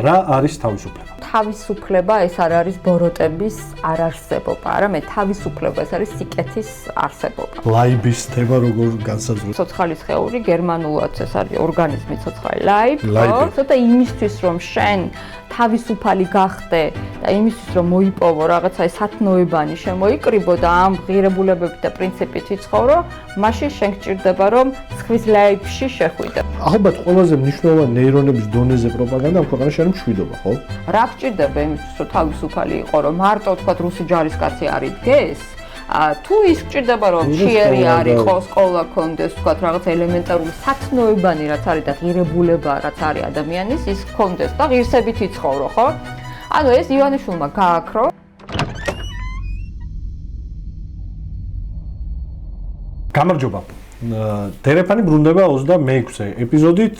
რა არის თავისუფლება? თავისუფლება ეს არ არის ბოროტების არარსებობა, არამედ თავისუფლება ეს არის სიკეთის არსებობა. ლაიბის თემა როგორ განსაზღვრება? ცოცხალი სხეული, გერმანულად ეს არის ორგანიზმი ცოცხალი ლაიბ, ხო? ცოტა იმისთვის რომ შენ თავისუფალი გახდე და იმისთვის რომ მოიპოვო რაღაცა სათნოებანი შემოიკრიბო და ამ ღირებულებებით და პრინციპით იცხოვრო, მაშინ შენ გჭირდება რომ სხვის ლაიბში შეხვიდე. ალბათ ყველაზე მნიშვნელოვანი ნეირონების დონეზე პროპაგანდა ამ ქვეყანაში არის მშვიდობა, ხო? რა გჭირდება იმისთვის რომ თავისუფალი იყო, რომ მარტო თქვა რუსი ჯარისკაცი არ იდგეს? თუ ის გჭირდება რომ ჩიერი არ იყოს, სკოლა კონდეს, თქვა რაღაც ელემენტარული სათნოებანი რაც არის და ღირებულება რაც არის ადამიანის, ის კონდეს და ღირსებით იცხოვრო, ხო? ანუ ეს ივანიშვილმა გააქრო. გამარჯობა. დერეფანი ბრუნდება 26 ეპიზოდით.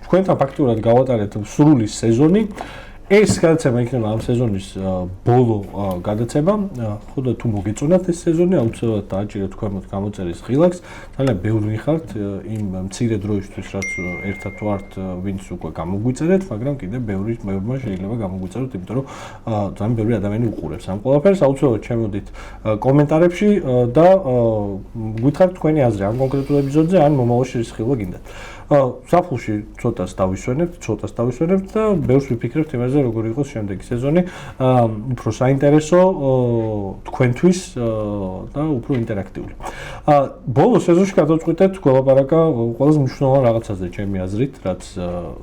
თქვენთან ფაქტურად გავატარეთ სრული სეზონი. ეს გადაცემა იქნება ამ სეზონის ბოლო გადაცემა. ხოდა თუ მოგეწონათ ეს სეზონი, აუცილებლად დააჭირეთ ქვემოთ გამოწერის ღილაკს. ძალიან ბევრი ხართ იმ მცირე დროისთვის, რაც ერთად ვართ, ვინც უკვე გამოგვიწერეთ, მაგრამ კიდე ბევრმა შეიძლება გამოგვიწეროთ, იმიტომ რომ ძალიან ბევრი ადამიანი უყურებს ამ ყველაფერს. აუცილებლად ჩემოდით კომენტარებში და გითხარით თქვენი აზრი ამ კონკრეტულ ეპიზოდზე, ან მომავალში ის ხილვა გინდათ. საფულში ცოტას დავისვენებთ და ბევრს ვიფიქრებთ იმაზე, როგორ იყოს შემდეგი სეზონი, უფრო საინტერესო თქვენთვის და უფრო ინტერაქტიული. ბოლო სეზონში გადავწყვიტეთ გველაპარაკა ყველაზე მნიშვნელოვან რაღაცაზე, ჩემი აზრით, რაც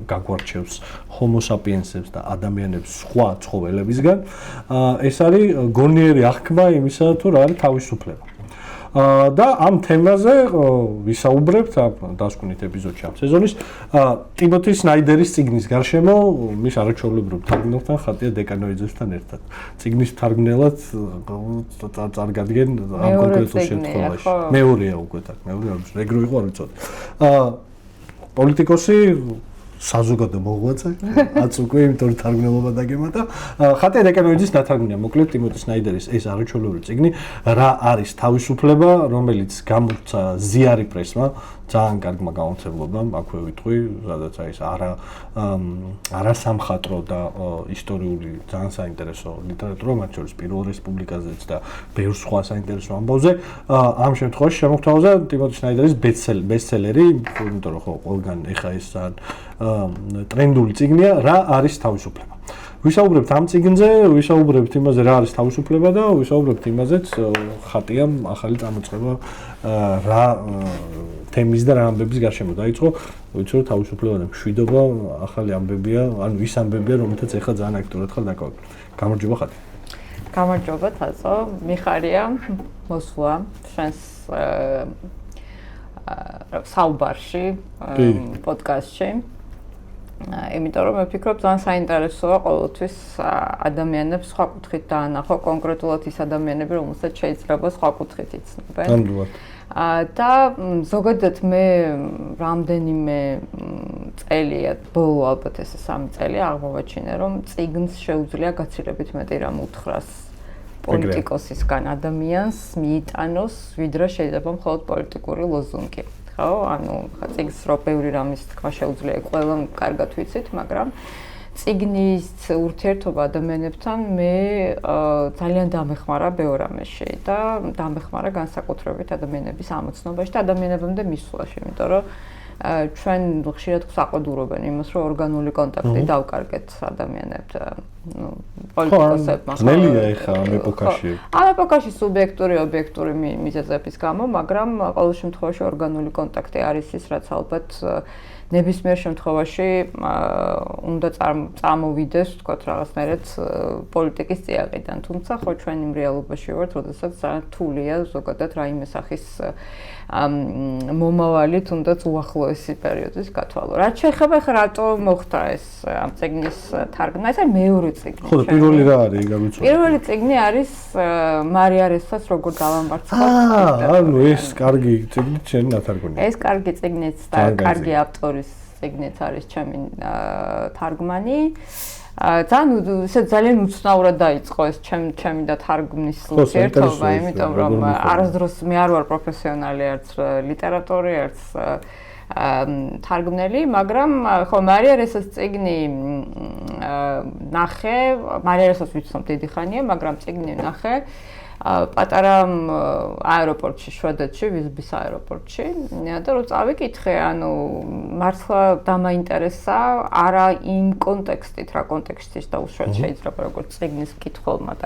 გაგვარჩევს ჰომო საპიენსებს და ადამიანებს სხვა ცხოველებისგან. ეს არის გონიერი აღქმა იმისა, თუ რა არის თავისუფლება. და ამ თემაზე ვისაუბრებთ დასკვნით ეპიზოდში ამ სეზონის ტიმოთი სნაიდერის წიგნის გარშემო მის არაჩვეულებრივ თარგმნელთან ხატია დეკანოიძესთან ერთად. წიგნის მთარგმნელად წარგადგენ ამ კონკრეტულ შემთხვევაში. მეორეა უკვე так, მეორე არის რეგრო იყო არ ვიცოდი. პოლიტიკოსი საზოგადო მოღვაწე, აც უკვე იმიტომ თარგმნელობა დაგემატა. ხატია დეკანოიძის დათარგმნია მოკლედ ტიმოთი სნაიდერის ეს არაჩვეულებრივი წიგნი, რა არის თავისუფლება, რომელიც გამორჩა ზიარი პრესმა, ძალიან კარგმა გამოცემლობამ, აქვე ვიტყვი, სადაც არის არასამხატვრო და ისტორიული ძალიან საინტერესო ლიტერატურა, მათ შორის პირველ რესპუბლიკაზეც და ბევრ სხვა საინტერესო ამბავზე. ამ შემთხვევაში შემოგთავაზა ტიმოთი სნაიდერის ბესტსელერი, იმიტომ რომ ხო ყველგან ეხა ეს ტრენდული წიგნია, რა არის თავისუფლება. ვისაუბრებთ ამ წიგნზე, ვისაუბრებთ იმაზე, რა არის თავისუფლება და ვისაუბრებთ იმაზეც, ხატიამ ახალი წამოწყება რა თემის და რა ამბების გარშემო დაიწყო. ვიცი რომ თავისუფლება და მშვიდობა ახალი ამბებია, ანუ ის ამბებია, რომელთაც ეხლა ძალიან აქტიურად ხარ დაკავებული. გამარჯობა ხატი. გამარჯობა თასო, მიხარია მოსვლა შენს საუბარში, პოდკასტში. იმიტომ რომ მე ვფიქრობ ძალიან საინტერესოა ყოველთვის ადამიანებს სხვა კუთხით დაანახო, კონკრეტულად ის ადამიანები, რომელსაც შეიძლება სხვა კუთხით იცნობენ. ნამდვილად. და ზოგადად მე რამდენიმე წელია, ბოლო ალბათ ეს 3 წელი აღმოვაჩინე, რომ წიგნს შეუძლია გაცილებით მეტი რამ უთხრას პოლიტიკოსისგან ადამიანს მიიტანოს, ვიდრე შეიძლება მხოლოდ პოლიტიკური ლოზუნგი. ხო, ანუ წიგნს რო ბევრი რამის თქვა შეუძლია, ყველამ კარგად ვიცით, მაგრამ წიგნის ურთიერთობა ადამიანებთან მე ძალიან დამეხმარა ბევრ რამეში და დამეხმარა განსაკუთრებით ადამიანების ამოცნობაში და ადამიანებამდე მისვლაში, იმიტომ რომ ჩვენ ხშირად საყდურობენ იმას, რომ ორგანული კონტაქტი დავკარგეთ ადამიანებთან, პოლიტიკოსებმა. ნელია ეხა ამ ეპოქაში. ამ ეპოქაში სუბიექტური, ობიექტური მიზეზების გამო, მაგრამ ყოველ შემთხვევაში ორგანული კონტაქტი არის ის, რაც ალბათ ნებისმიერ შემთხვევაში უნდა წამოვიდეს, ვთქვათ, რაღაცნაირად პოლიტიკის წიაღიდან. თუმცა ხო ჩვენ იმ რეალობაში ვართ, როდესაც ძალიან რთულია ზოგადად რაიმე სახის მომავალი თუნდაც უახლოესი პერიოდის გათვალო. რაც შეეხება ხა რატო მოხდა ეს ამ წიგნის თარგმნა? ეს არის მეორე წიგნი. ხო, პირველი რა არის, გავიცნობ. პირველი წიგნი არის მარია რესას როგორ დავამარცხოთ. ანუ ეს კარგი წიგნი ჩემი ნათარგმნია. ეს კარგი წიგნიც და კარგი ავტორის წიგნიც არის ჩემი თარგმანი. ძალიან უცნაურად დაიწყო ეს ჩემი და თარგმნის ურთიერთობა, იმიტომ რომ არასდროს მე არ ვარ პროფესიონალი არც ლიტერატორი, არც თარგმნელი, მაგრამ ხო მარია რესოს წიგნი ნახე, მარია რესოს ვიცნობ დიდი ხანია, მაგრამ წიგნი ნახე პატარა აეროპორტში, შვედეთში, ვიზბის აეროპორტში და რო წავიკითხე, ანუ მართლა დამაინტერესა, არა იმ კონტექსტით, რა კონტექსტის და უშუალოდ შეიძლება როგორც წიგნის მკითხველმა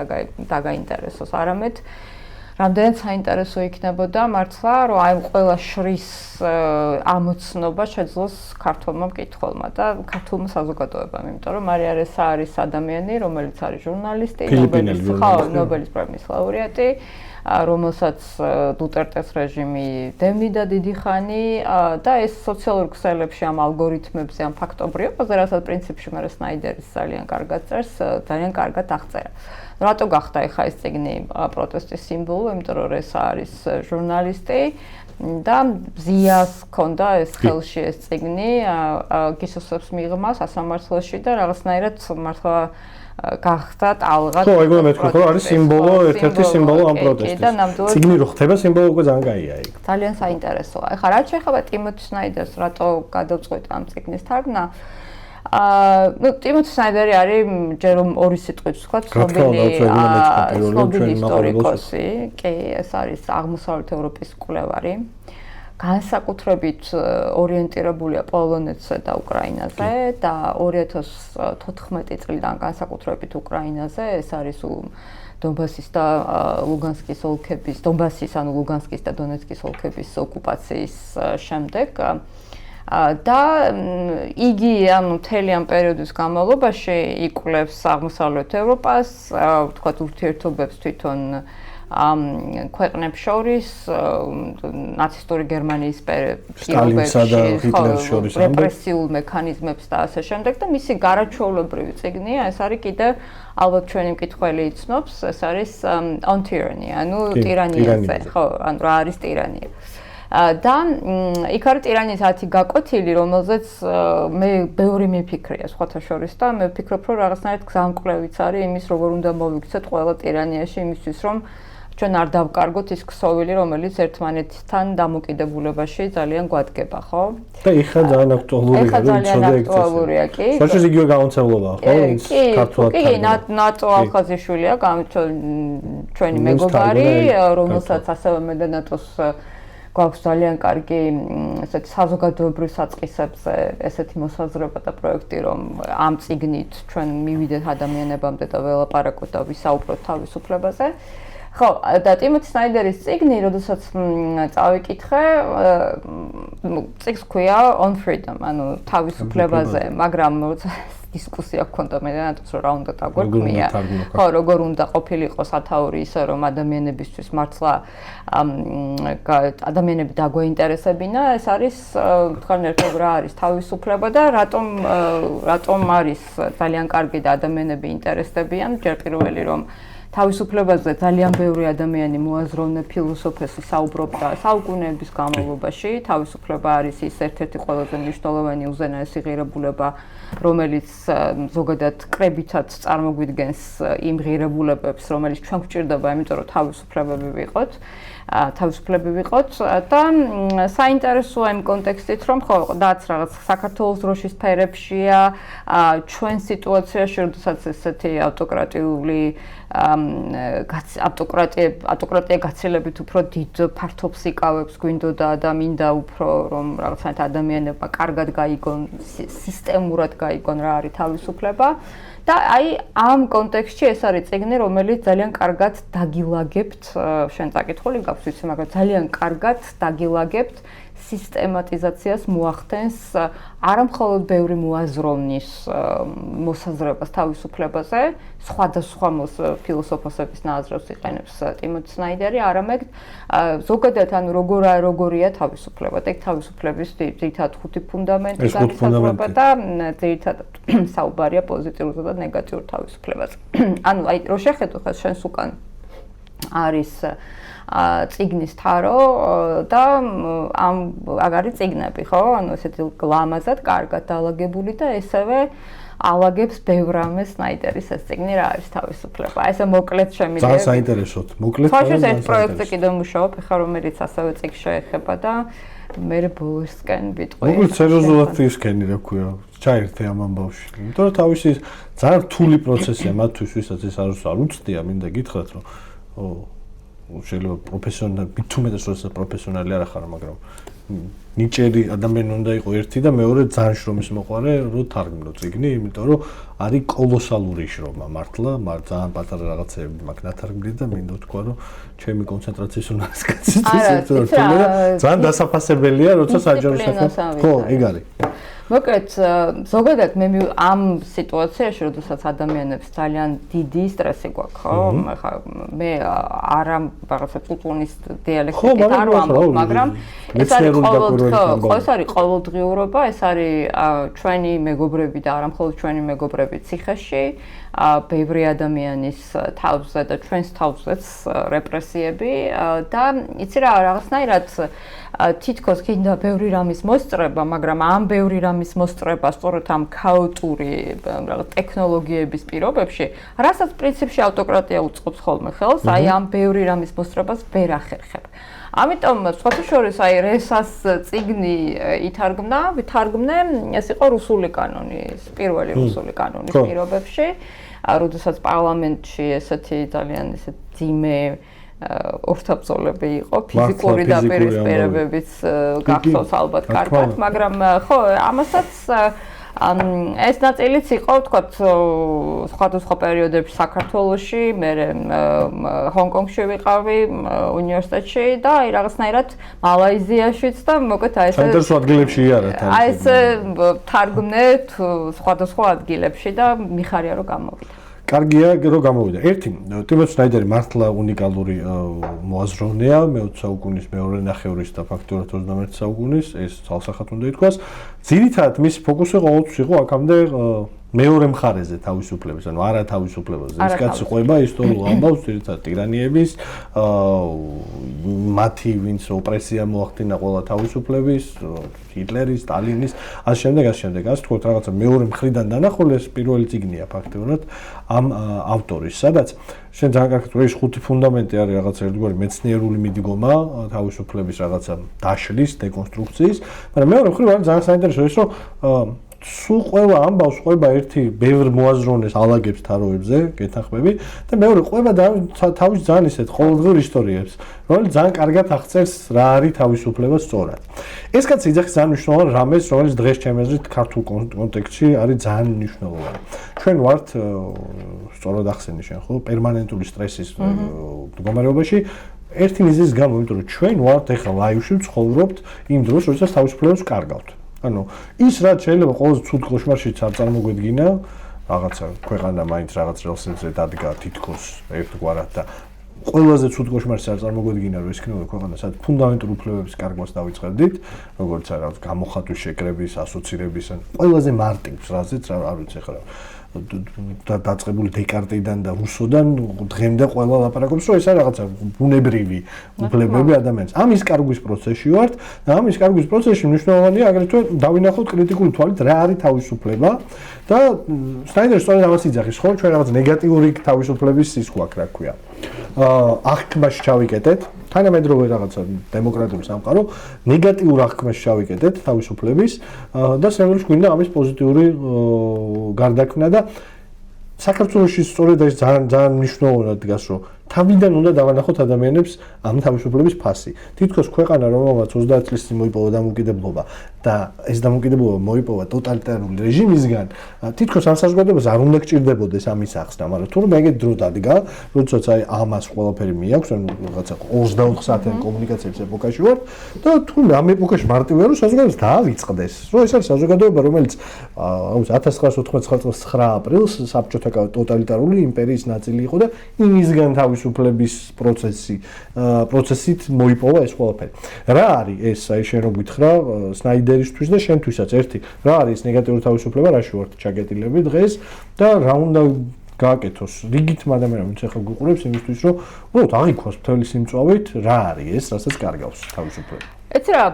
დაგაინტერესოს, არამედ რამდენად საინტერესო იქნებოდა მართლა, რომ აი ყველა შრის ამოცნობა შეძლოს ქართულმა მკითხველმა და ქართულმა საზოგადოებამ, იმიტომ რომ მარია რესა არის ადამიანი, რომელიც არის ჟურნალისტი, ნობელის პრემიის ლაურეატი, რომელსაც დუტერტეს რეჟიმი დემნიდა დიდი ხანი და ეს სოციალურ ქსელებში ამ ალგორითმებზე, ამ ფაქტობრიობაზე, რასაც პრინციპში მე სნაიდერის ძალიან კარგად წერს, ძალიან კარგად აღწერა. რატო გახდა ეხა ეს წიგნი პროტესტის სიმბოლო, იმიტომ რომ რესა არის ჟურნალისტი და ზიას ჰქონდა ეს ხელში ეს წიგნი, გისოსებს მიღმა სასამართლოში და რაღაცნაირად მართლა გახდა ტალღა. ხო, ეგრე მეთქვა, რომ არის სიმბოლო, ერთ-ერთი სიმბოლო ამ პროტესტის. წიგნი რო ხდება, სიმბოლო უკვე ძალიან კაია იქ. ძალიან საინტერესოა. ეხლა რაც შეეხება ტიმოთი სნაიდერს, რატო გადავწყვეტ ამ წიგნის თარგმნა? ტიმოთი სნაიდერი არის ჯერ რომ ორი სიტყვით ვთქვა, ცნობილი ისტორიკოსი, კი, ეს არის აღმოსავლეთ ევროპის კვლევარი. განსაკუთრებით ორიენტირებულია პოლონეთსა და უკრაინაზე და 2014 წლიდან განსაკუთრებით უკრაინაზე, ეს არის დონბასის და ლუგანსკის ოლქების, დონბასის ანუ ლუგანსკის და დონეცკის ოლქების ოკუპაციის შემდეგ და იგი ანუ მთელი ამ პერიოდის განმავლობაში იკვლევს აღმოსავლეთ ევროპას, ვთქვათ ურთიერთობებს თვითონ ქვეყნებს შორის, ნაცისტური გერმანიის პირობებში, რეპრესიულ მექანიზმებს და ასე შემდეგ და მისი გარაჩვეულებრივი წიგნია, ეს არის კიდე ალბათ ჩვენი მკითხველი იცნობს, ეს არის on tyranny, ანუ ტირანიაზე, ხო, ანუ რა არის ტირანია. და იქ არის ტირანიის 10 გაკვეთილი, რომელზეც მე ბევრი მიფიქრია სხვათა შორის და მე ვფიქრობ, რომ რაღაცნაირად გზამკვლევიც არის იმის, როგორ უნდა მოვიქცეთ ყველა ტირანიაში იმისთვის, რომ ჩვენ არ დავკარგოთ ის ქსოვილი, რომელიც ერთმანეთთან დამოკიდებულებაში ძალიან გვადგება, ხო? და ეხლა ძალიან აქტუალურია, ეხლა ძალიან აქტუალურია, კი. საშუალო იგივე გამოცემულობაა, ხო? ქართულად. კი, ნატო ალხაზიშვილია, ჩვენი მეგობარი, რომელსაც ასევე მე და ნატოს გვაქვს ძალიან კარგი ესეთი საზოგადოებრივ საწყისებზე ესეთი მოსაზრება და პროექტი, რომ ამ წიგნით ჩვენ მივიდეთ ადამიანებამდე და ველაპარაკოთ და ვისაუბროთ თავისუფლებაზე. ხო, და ტიმოთი სნაიდერის წიგნი, როდესაც წავიკითხე, წიგნს ჰქვია On Freedom, ანუ თავისუფლებაზე, მაგრამ დისკუსია ჰქონდა მე და ნატოს რა უნდა დაგვექმნია. ხო, როგორ უნდა ყოფილიყო სათაური ისე, რომ ადამიანებისთვის მართლა ადამიანები დაგვეინტერესებინა, ეს არის თქვენ ერთად რა არის თავისუფლება და რატომ არის ძალიან კარგი და ადამიანები ინტერესდებიან, ჯერ პირველი რომ თავისუფლებაზე ძალიან ბევრი ადამიანი მოაზროვნე ფილოსოფოსი საუბრობდა საუკუნეების განმავლობაში. თავისუფლება არის ის ერთ-ერთი ყველაზე მნიშვნელოვანი უზენაესი ღირებულება, რომელიც ზოგადად კრებითად წარმოგვიდგენს იმ ღირებულებებს, რომელიც ჩვენ გვჭირდება, იმიტომ რომ თავისუფლებები ვიყოთ და საინტერესოა იმ კონტექსტით, რომ ხო, რაც რაღაც საქართველოს დროშის სფერებშია, ჩვენ სიტუაციაში, როდესაც ესეთი ავტოკრატიული ავტოკრატია გაცილებით უფრო დიდ ფართობს იკავებს, გვინდოდა და მინდა უფრო რომ რაღაცნაირად ადამიანებმა კარგად გაიგონ, სისტემურად გაიგონ რა არის თავისუფლება და აი ამ კონტექსტში ეს არის წიგნი, რომელიც ძალიან კარგად დაგილაგებთ, შენ წაკითხული გაქვს ვიცი, მაგრამ ძალიან კარგად დაგილაგებთ სისტემატიზაციას მოახდენს არა მხოლოდ ბევრი მოაზროვნის მოსაზრებას თავისუფლებაზე, სხვადასხვა ფილოსოფოსების ნაზრებს იყენებს ტიმოთი სნაიდერი, არამედ ზოგადად ანუ როგორია თავისუფლება და თავისუფლების ძირითადად 5 ფუნდამენტი განისაზღვრება და ძირითადად საუბარია პოზიტიურზე და ნეგატიურ თავისუფლებაზე. ანუ აი რო შეხედო ხა შენს უკან არის წიგნის თარო და ამ აგარი წიგნები, ხო? ანუ ესეთი გლამაზად, კარგად დალაგებული და ესევე ალაგებს ბევრ რამეს სნაიდერის ეს წიგნი რა არის თავისუფლება. ესე მოკლედ შემიძლია. ძალიან საინტერესოდ. მოკლედ თვალშიც ერთ პროექტზე კიდევ მუშაობ, ხა რომელიც ასევე წიგნს შეეხება და მე ბოლოსკენ ვიტყვი. მოკლედ სერიოზულად ისკენი რა ქვია. ჩაერთე ამ ამბავში. იმიტომ რომ თავისი ძალიან რთული პროცესია მათთვის, ვისაც ეს არ უცდია, მინდა გითხრათ, რომ შეიძლება პროფესიონალი, თუმეტეს როცა პროფესიონალი არ ახარ, მაგრამ ნიჭიერი ადამიანი უნდა იყოს ერთი და მეორე ძალიან შრომის მოყვარე, რომ თარგმნო წიგნი, იმიტომ რომ არის კოლოსალური შრომა მართლა, მაგრამ ძალიან პატარა რაღაცეები მაქვს ნათარგმნილი და მინდა თქვა, რომ ჩემი კონცენტრაციის უნარს გაციცეს, ძალიან დასაფასებელია, როცა საჯარო საქმე. ხო, ეგ არის. მოკლედ ზოგადად მე ამ სიტუაციაში, როდესაც ადამიანებს ძალიან დიდი სტრესი გვაქვს, ხო? ხა მე არა რაღაცა წუწუნის დიალექტიკით არ ვამბობ, მაგრამ ეს არის ყოველდღიურობა, ეს არის ჩვენი მეგობრები და არა მხოლოდ ჩვენი მეგობრები ციხეში, ბევრი ადამიანის თავზე და ჩვენს თავზეც რეპრესიები და იცი რა რაღაცნაირად თითქოს კიდევ ბევრი რამის მოსწრება, მაგრამ ამ ბევრი რამის მოსწრება სწორედ ამ ქაოტური რაღაც ტექნოლოგიების პირობებში, რასაც პრინციპში ავტოკრატია უწყობს ხოლმე ხელს, აი ამ ბევრი რამის მოსწრებას ვერ ახერხებ. ამიტომ სხვათა შორის აი რესას წიგნი ვითარგმნე, ეს იყო რუსული კანონის, პირველი რუსული კანონის პირობებში, როდესაც პარლამენტში ესეთი ძალიან ესეთ ძიმე ორთაბრძოლები იყო, ფიზიკური დაპირისპირებებიც გახსოვს ალბათ კარგად, მაგრამ ხო, ამასაც ეს ნაწილიც იყო, ვთქვათ, სხვადასხვა პერიოდებში საქართველოში, მე ჰონკონგში ვიყავი უნივერსიტეტში და აი რაღაცნაირად მალაიზიაშიც და მოკლედ აი ეს საინტერესო ადგილებში იარა თარგმნე. აი ეს თარგმნე სხვადასხვა ადგილებში და მიხარია რომ გამოვიდა. კარგია რომ გამოვიდა. ერთი, ტიმოთი სნაიდერი მართლა უნიკალური მოაზროვნეა, მე-20 საუკუნის მეორე ნახევრის და ფაქტურად 21 საუკუნის, ეს ცალსახად უნდა ითქვას. ძირითადად მისი ფოკუსი ყოველთვის იყო აქამდე მეორე მხარეზე თავისუფლების, ანუ არა თავისუფლებაზე. ეს კაცი ყვება ისტორიულ ამბავს, ძირითადად ტირანიების, მათი ვინც ოპრესია მოახდინა ყველა თავისუფლების, ჰიტლერის, სტალინის, ასე შემდეგ. ასე თქვა რაღაცა მეორე მხრიდან დანახულეს პირველი წიგნია ფაქტობრივად ამ ავტორის, სადაც შენ ძალიან კარგად ვეშ ხუთი ფუნდამენტი არის რაღაცა ერთგვარი მეცნიერული მიდგომა თავისუფლების რაღაცა დაშლის, დეკონსტრუქციის, მაგრამ მეორე მხრივ არის ძალიან საინტერესო ის, რომ სულ ყველა ამბავს ყვება ერთი ბევრ მოაზროვნეს ალაგებს თაროებზე, გეთანხმები და მეორე ყვება თავის ძალიან ისეთ ყოველდღიურ ისტორიებს, რომელიც ძალიან კარგად აღწერს რა არის თავისუფლება სწორად. ეს კაცი იძახის ძალიან მნიშვნელოვან რამეს, რომელიც დღეს ჩემი აზრით ქართულ კონტექსტში არის ძალიან მნიშვნელოვანი. ჩვენ ვართ სწორად ახსენე შენ ხო, პერმანენტული სტრესის მდგომარეობაში ერთი მიზეზის გამო, იმიტომ რომ ჩვენ ვართ ეხლა ლაივში ვცხოვრობთ იმ დროს, როდესაც თავისუფლებას ვკარგავთ. ანუ ის რაც შეიძლება ყოველთვის ცუდ კოშმარშიც არ წარმოგვედგინა, რაღაცა ქვეყანა მაინც რაღაც რელსებზე დადგა თითქოს ერთგვარად და ყველაზე ცუდ კოშმარშიც არ წარმოგვედგინა, რომ ეს იქნება ქვეყანა, სადაც ფუნდამენტურ უფლებების კარგვას დავიწყებდით, როგორც რაღაც გამოხატვის შეკრების, ასოცირების, ყველაზე მარტივ ფრაზეც არ ვიცი ახლა დაწყებული დეკარტიდან და რუსოდან დღემდე ყველა ლაპარაკობს, რომ ეს არის რაღაცა ბუნებრივი უფლებები ადამიანს. ამის კარგვის პროცესში ვართ და ამის კარგვის პროცესში მნიშვნელოვანია აგრეთვე დავინახოთ კრიტიკული თვალით რა არის თავისუფლება და სნაიდერი სწორედ ამას იძახის, ხო, ჩვენ რაღაც ნეგატიური თავისუფლების ის გვაქვს, რა ქვია. აღქმაში ჩავიკეტეთ, თანამედროვე რაღაცა დემოკრატიული სამყარო, ნეგატიურ აღქმაში ჩავიკეტეთ თავისუფლების და სერვერში გვინდა ამის პოზიტიური გარდაქმნა და საქართველოში სწორედ ეს ძალიან მნიშვნელოვნად დგას, რომ თავიდან უნდა დავანახოთ ადამიანებს ამ თავისუფლების ფასი. თითქოს ქვეყანა, რომელმაც 30 წლის წინ მოიპოვა დამოუკიდებლობა და ეს დამოუკიდებლობა მოიპოვა ტოტალიტარული რეჟიმისგან, თითქოს ამ საზოგადოებას არ უნდა გჭირდებოდეს ამის ახსნა, მაგრამ თურმე ეგეთ დრო დადგა, როდესაც აი ამას ყველაფერი მიაქვს, ანუ რაღაცა 24 საათიან კომუნიკაციების ეპოქაში ვარ და თურმე ამ ეპოქაში მარტივია, რომ საზოგადოებას დაავიწყდეს, რომ ეს არის საზოგადოება, რომელიც 1989 წლის 9 აპრილს საბჭოთა ტოტალიტარული იმპერიის ნაწილი იყო და იმისგან თავისუფლების პროცესით მოიპოვა ეს ყველაფერი. რა არის ეს, აი შენ რო გითხრა სნაიდერისთვის და შენთვისაც ერთი, რა არის ნეგატიური თავისუფლება, რაში ვართ ჩაგეტილები დღეს და რა უნდა გააკეთოს რიგით ადამიანებს, ვინც ახლა გუყურებს იმისთვის, რომ უბრალოდ აღიქვას მთელი სიმწვავით, რა არის ეს, რასაც კარგავს თავისუფლება. ეცი რა,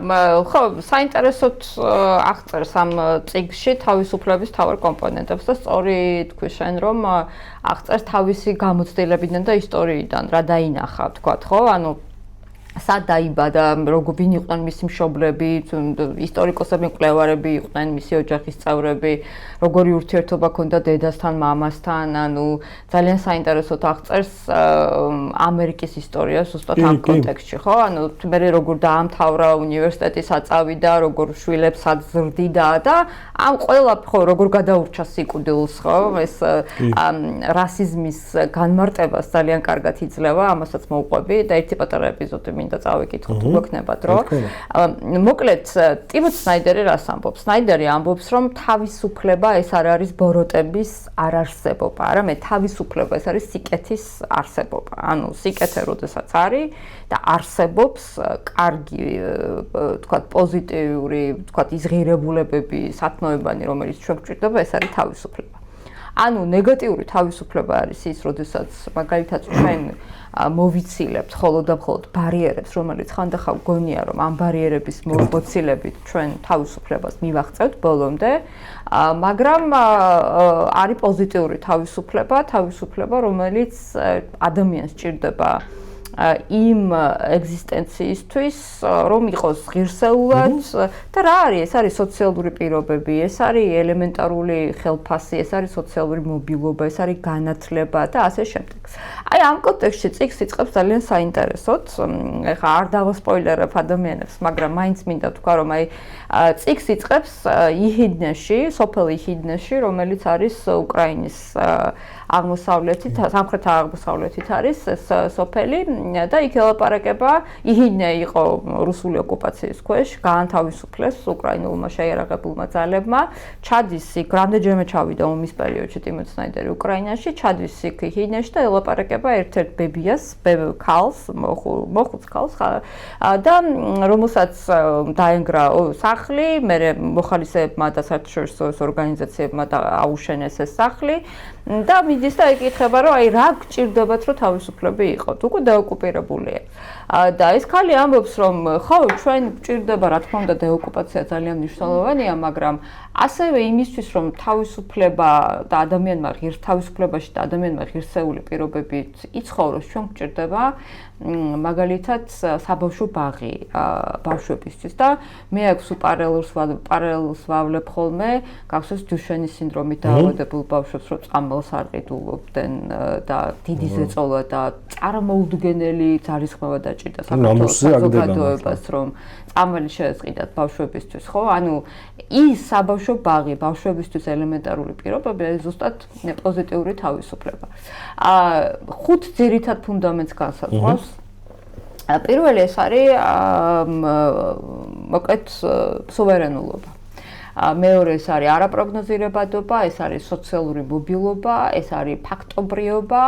ხო, საინტერესოდ აღწერს ამ წიგნში თავისუფლების მთავარ კომპონენტებს და სწორი თქვი შენ, რომ აღწერს თავისი გამოცდილებიდან და ისტორიიდან, რა დაინახა, თქვათ, ხო? ანუ სად დაიბადა, ვინ იყვნენ მისი მშობლები, ისტორიკოსები, მკვლევარები იყვნენ მისი ოჯახის წევრები, როგორი ურთიერთობა ჰქონდა დედასთან, მამასთან, ანუ ძალიან საინტერესოდ აღწერს ამერიკის ისტორიას ზუსტად ამ კონტექსტში, ხო? ანუ მე როგორ დაამთავრა უნივერსიტეტი, საწავიდა, როგორ შვილებს აზრდიდა და ამ ყველა ხო როგორ გადაურჩა სიკვდილს, ხო? ეს რასიზმის განმარტებას ძალიან კარგად იძლევა, ამასაც მოვყვები და ერთი პატარა ეპიზოდი მინდა წავიკითხოთ, თუ გქნებათ, რომ მოკლედ ტიმოთი სნაიდერი რას ამბობს? სნაიდერი ამბობს, რომ თავისუფლება ეს არ არის ბოროტების არარსებობა, არამედ თავისუფლება ეს არის სიკეთის არსებობა. ანუ სიკეთე როდესაც არის და არსებობს კარგი, თქვათ, პოზიტიური, თქვათ, იზღირებულებები, სათნოებანი, რომელიც ჩვენ გვჭირდება, ეს არის თავისუფლება. ანუ ნეგატიური თავისუფლება არის ის, როდესაც მაგალითად ჩვენ მოვიცილებთ მხოლოდ და მხოლოდ ბარიერებს, რომელიც ხანდახან გონია, რომ ამ ბარიერების მოცილებით ჩვენ თავისუფლებას მივაღწევთ ბოლომდე, მაგრამ არის პოზიტიური თავისუფლება, რომელიც ადამიანს ჭირდება იმ ეგზისტენციისთვის, რომ იყოს ღირსეულად და რა არის? ეს არის სოციალური პირობები, ეს არის ელემენტარული ხელფასი, ეს არის სოციალური მობილობა, ეს არის განათლება და ასე შემდეგ. აი ამ კონტექსტში წიგნს იწყებს ძალიან საინტერესოდ. ეხლა არ დავასპოილერებ ადამიანებს, მაგრამ მაინც მინდა თქვა, რომ აი წიგნს იწყებს იჰიდნეში, სოფელ იჰიდნეში, რომელიც არის უკრაინის აღმოსავლეთით, სამხრეთ-აღმოსავლეთით არის ეს სოფელი და იქ ელაპარაკება, იჰიდნე იყო რუსული ოკუპაციის ქვეშ, გაანთავისუფლეს უკრაინულმა შეიარაღებულმა ძალებმა, ჩადის იქ, რამდენჯერმე ჩავიდა ომის პერიოდში ტიმოთი სნაიდერი უკრაინაში, ჩადის იქ იჰიდნეში და ელაპარაკება ერთ-ერთ ბებიას, ქალს, მოხუც ქალს და რომელსაც დაენგრა სახლი, მერე მოხალისეებმა და საერთაშორისო ორგანიზაციებმა აუშენეს ეს სახლი და მიდის და ეკითხება, რომ აი რა გჭირდებათ, რომ თავისუფლები იყოთ, უკვე დაოკუპირებულია. და ეს ქალი ამბობს, რომ ხო, ჩვენ გჭირდება, რა თქმა უნდა, დეოკუპაცია ძალიან მნიშვნელოვანია, მაგრამ ასევე იმისთვის, რომ თავისუფლება და თავისუფლებაში და ადამიანმა ღირსეული პირობებით იცხოვროს, ჩვენ გჭირდება მაგალითად საბავშვო ბაღი ბავშვებისთვის და მე აქვს პარალელს ვავლებ ხოლმე, გახსოვს დუშენის სინდრომით დაავადებულ ბავშვებს, რომ წამალს არ ყიდულობდნენ და დიდი ზეწოლა და წარმოუდგენელი ძალისხმევა დაჭირდა საქართველოს საზოგადოებას, რომ წამალი შეეწყიდათ ბავშვებისთვის, ხო? ანუ ის საბავშვო ბაღი ბავშვებისთვის ელემენტარული პირობები არის ზუსტად პოზიტიური თავისუფლება. 5 ძირითად ფუნდამენტს განსაზღვრავს. პირველი ეს არის მოკლედ სუვერენულობა. მეორე ეს არის არაპროგნოზირებადობა, ეს არის სოციალური მობილობა, ეს არის ფაქტობრიობა,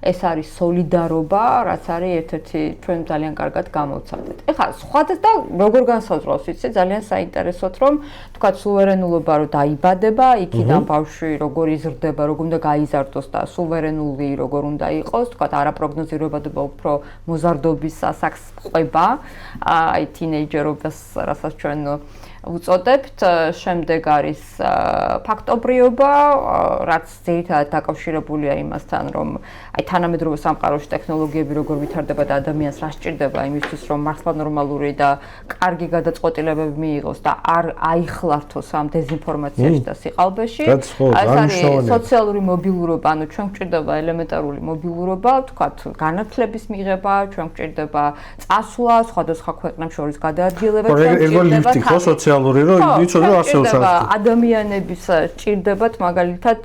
ეს არის სოლიდარობა, რაც არის ერთ-ერთი ჩვენ ძალიან კარგად გამოვცადეთ. ეხლა სხვადასხვა როგორ განსაზღვრავს, იცი, ძალიან საინტერესოდ, რომ თქვა სუვერენულობა რო დაიბადება, იქიდან ბავშვი როგორ იზრდება, როგორ უნდა გაიზარდოს და სუვერენული როგორ უნდა იყოს, თქვა არაპროგნოზირებადობა უფრო მოზარდობის ასაკს ყვება, აი თინეიჯერობას, რასაც ჩვენ უწოდებთ, შემდეგ არის ფაქტობრიობა, რაც ძირითადად დაკავშირებულია იმასთან, რომ აი თანამედროვე სამყაროში ტექნოლოგიები როგორ ვითარდება და ადამიანს რა სჭირდება იმისთვის, რომ მართლა ნორმალური და კარგი გადაწყვეტილებები მიიღოს და არ აიხლართოს ამ დეзинფორმაციაში და სიყალბეში. ეს არის სოციალური მობილურობა, ანუ ჩვენ გვჭირდება ელემენტარული მობილურობა, თქვათ, განათლების მიღება, ჩვენ გვჭირდება წასვლა, სხვადასხვა ქვეყნებს შორის გადაადგილება, ჩვენ გვჭირდება ადამიანების ჭირდებათ მაგალითად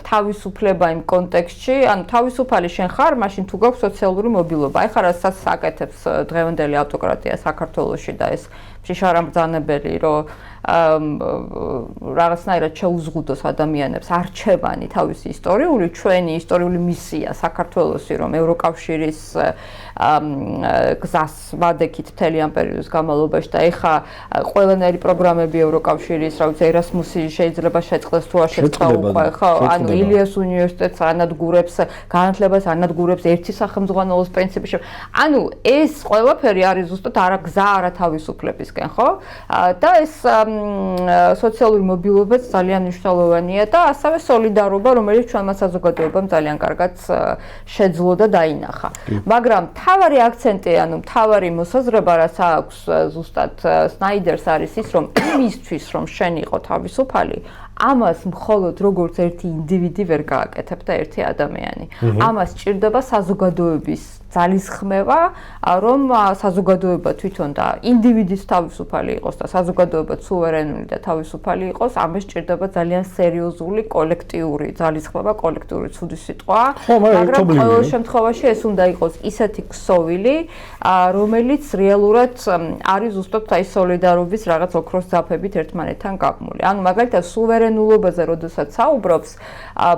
თავისუფლება იმ კონტექსტში, ანუ თავისუფალი შენ ხარ, მაშინ თუ გაქვს სოციალური მობილობა. აი ხარ რასაც აკეთებს დღევანდელი ავტოკრატია საქართველოში და ეს შიშარამბრძანებელი, რომ რაღაცნაირად შეუზღუდოს ადამიანებს არჩევანი თავისი ჩვენი ისტორიული მისია საქართველოსი, რომ ევროკავშირის გზას ვადექით მთელი ამ პერიოდის განმავლობაში და ეხა ყველანაირი პროგრამები ევროკავშირის, რა ვიცი, ერასმუსი შეიძლება შეწყდეს თუ არ შეწყდეს ეხა უკვე, ხო, ანუ ილიას უნივერსიტეტს ანადგურებს, განათლებას ანადგურებს ერთი სახელმძღვანელოს პრინციპში. ანუ ეს ყველაფერი არის ზუსტად გზა არავისუფლებისკენ, ხო? და ეს სოციალური მობილობაც ძალიან მნიშვნელოვანია და ასევე სოლიდარობა, რომელიც ჩვენმა საზოგადოებამ ძალიან კარგად შეძლო და დაინახა. მაგრამ მთავარი აქცენტი, ანუ მთავარი მოსაზრება, რაც აქვს ზუსტად სნაიდერს არის ის, რომ იმისთვის, რომ შენ იყო თავისუფალი, ამას მხოლოდ როგორც ერთი ინდივიდი ვერ გააკეთებდა ერთი ადამიანი. ამას ჭირდება საზოგადოების ძალისხმევა, რომ საზოგადოება თვითონ და ინდივიდის თავისუფალი იყოს და საზოგადოება სუვერენული და თავისუფალი იყოს, ამას ჭირდება ძალიან სერიოზული კოლექტიური ძალისხმევა, კოლექტიური ცუდი სიტყვა, მაგრამ ყოველ შემთხვევაში ეს უნდა იყოს ისეთი ქსოვილი, რომელიც რეალურად არის ზუსტად აი სოლიდარობის რაღაც ოქროს ძაფებით ერთმანეთთან გაბმული. ანუ მაგალითად სუვერენულობაზე როდესაც საუბრობს,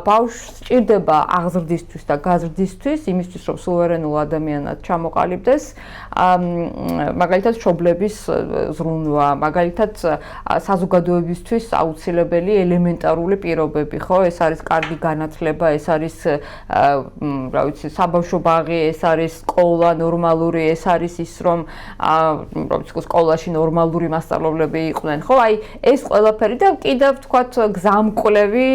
ბავშვს ჭირდება აღზრდისთვის და გაზრდისთვის, იმისთვის რომ სუვერენულ ადამიანად ჩამოყალიბდეს, მაგალითად მშობლების ზრუნვა, მაგალითად საზოგადოებისთვის აუცილებელი ელემენტარული პირობები, ხო? ეს არის კარგი განათლება, ეს არის რა ვიცი, საბავშვო ბაღი, ეს არის სკოლა ნორმალური, ეს არის ის რომ რა ვიცი, სკოლაში ნორმალური მასწავლებლები იყვნენ, ხო? აი ეს ყველაფერი და კიდევ თქვათ გზამკვლევი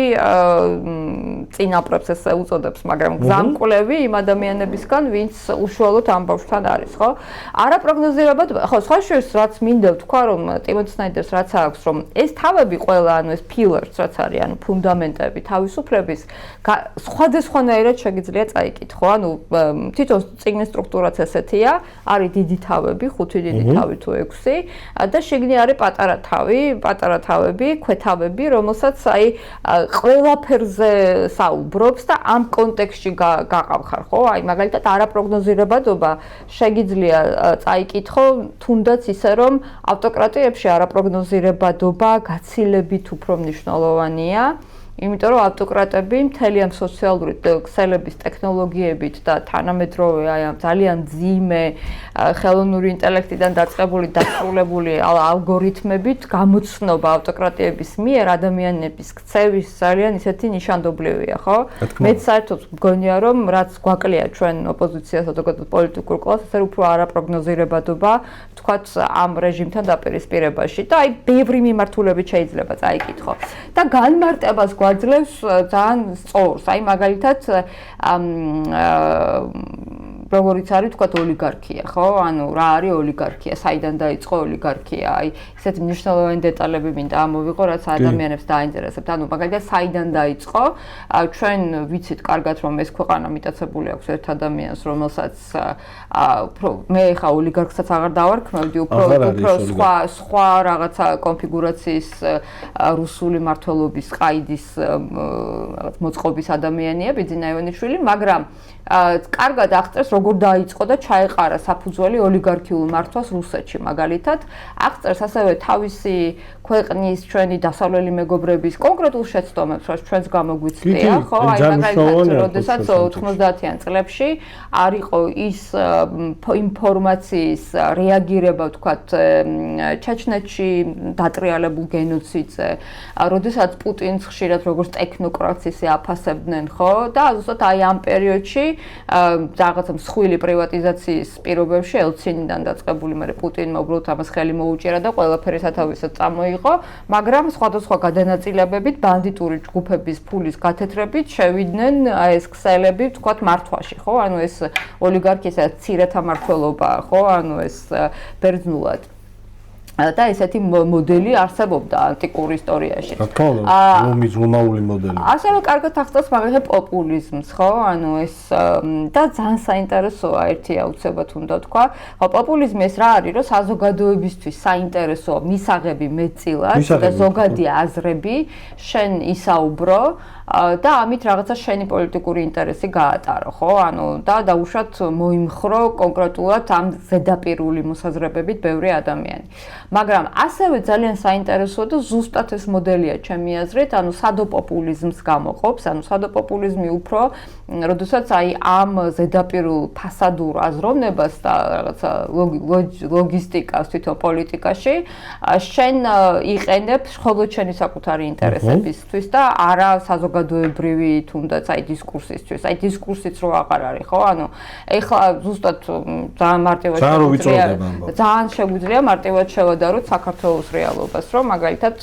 წინაპრებს ეს უწოდებს, მაგრამ გზამკვლევი იმ ადამიანებისგან, ვინც უშუალოდ ამ ბავშვთან არის, ხო? არაპროგნოზირებად, ხო, სხვა შორის რაც მინდა ვთქვა, რომ ტიმოთი სნაიდერს რაც აქვს, რომ ეს თავები ყველა, ანუ ეს pillars, რაც არის, ანუ ფუნდამენტები თავისუფლების, სხვადასხვანაირად შეგიძლია წაიკითხო. ანუ თვითონ წიგნის სტრუქტურაც ესეთია, არის დიდი თავები, 5 დიდი თავი თუ 6 და შიგნით არის პატარა თავები, ქვეთავები, რომელსაც აი ყველაფერზე საუბრობს და ამ კონტექსტში გაყავხარ, ხო? აი მაგალითად არაპროგნოზირებადობა შეგიძლია წაიკითხო, თუნდაც ისე რომ ავტოკრატიებში არაპროგნოზირებადობა გაცილებით უფრო მნიშვნელოვანია. იმიტომ რომ ავტოკრატები მთელი ამ სოციალური ქსელების ტექნოლოგიებით და თანამედროვე აი ამ ძალიან მძიმე ხელოვნური ინტელექტიდან დაწყებული დასრულებული ალგორითმებით გამოცნობა ავტოკრატიების მიერ ადამიანების ქცევის ძალიან ისეთი ნიშანდობლივია, ხო? მეც საერთოდ მგონია რომ რაც გვაკლია ჩვენ ოპოზიციას ზოგადად პოლიტიკურ კლასს, ასე უფრო არაპროგნოზირებადობა თქვათ ამ რეჟიმთან დაპირისპირებაში და აი ბევრი მიმართულებით შეიძლება წაიკითხო. და განმარტებას გვაძლევს ძალიან სწორს. აი მაგალითად როგორიც არის თქვათ ოლიგარქია, ხო? ანუ რა არის ოლიგარქია? საიდან დაიწყო ოლიგარქია? აი ესეთი მნიშვნელოვანი დეტალები მინდა ამოვიღო, რაც ადამიანებს დაინტერესებთ. ანუ მაგალითად საიდან დაიწყო? ჩვენ ვიცით კარგად რომ ეს ქვეყანა მიტაცებული აქვს ერთ ადამიანს, რომელსაც მე ხა ოლიგარქსაც აღარ დავარქმევდი, უფრო სხვა რაღაცა კონფიგურაციის რუსული მართლობის ყაიდის რაღაც მოწყობის ადამიანია ბიძინა ივანიშვილი, მაგრამ კარგად აღწერს როგორ დაიწყო და ჩაეყარა საფუძველი ოლიგარქიულ მართვას რუსეთში მაგალითად. აღწერს ასევე თავისი ქვეყნის ჩვენი დასავლელი მეგობრების კონკრეტულ შეცდომებს, რაც ჩვენს გამოგვიცდია, ხო? აი მაგალითად, როდესაც 90-იან წლებში არ იყო ის ინფორმაციის რეაგირება, ვთქვათ, ჩეჩნეთში დატრიალებულ გენოციდზე, როდესაც პუტინს ხშირად როგორც ტექნოკრატს ისე აფასებდნენ, ხო? და ზუსტად აი ამ პერიოდში რაღაცა მსხვილი პრივატიზაციის პირობებში ელცინიდან დაწყებული, მაგრამ პუტინმა უბრალოდ ამას ხელი მოუჭერა და ყველაფერი სათავესაც წამოიღო, მაგრამ სხვადასხვა გადანაწილებებით ბანდიტური ჯგუფების ფულის გათეთრებით შევიდნენ ეს ქსელები, ვთქვათ, მართვაში, ხო? ანუ ეს ოლიგარქიის ცირეთა მმართველობაა, ხო? ანუ ეს ბერძნულად და ესეთი მოდელი არსებობდა ანტიკურ ისტორიაში. რა თქმა უნდა, რომაული მოდელი. ასევე კარგად აღწერს მაგალითად პოპულიზმს, ხო? ანუ ეს და ძალიან საინტერესოა ერთი აუცილებლად უნდა თქვა. ხო, პოპულიზმი ეს რა არის, რომ საზოგადოებისთვის საინტერესო მისაღები მეტწილად და ზოგადი აზრები შენ ისაუბრო და ამით რაღაცა შენი პოლიტიკური ინტერესი გაატარო, ხო? ანუ და დაუშვათ მოიმხრო კონკრეტულად ამ ზედაპირული მოსაზრებებით ბევრი ადამიანი. მაგრამ ასევე ძალიან საინტერესოა და ზუსტად ეს მოდელია ჩემი აზრით, ანუ სადოპოპულიზმს გამოყოფს, ანუ სადოპოპულიზმი უფრო როდესაც აი ამ ზედაპირულ ფასადურ აზროვნებას და რაღაცა ლოგისტიკას თვითონ პოლიტიკაში შენ იყენებ მხოლოდ შენი საკუთარი ინტერესებისთვის და არა საზოგადოებრივი თუნდაც აი დისკურსისთვის. აი დისკურსიც რო აღარ არის, ხო? ანუ ეხლა ზუსტად ძალიან მარტივად ძალიან შეგვიძლია მარტივად შევადაროთ საქართველოს რეალობას, რომ მაგალითად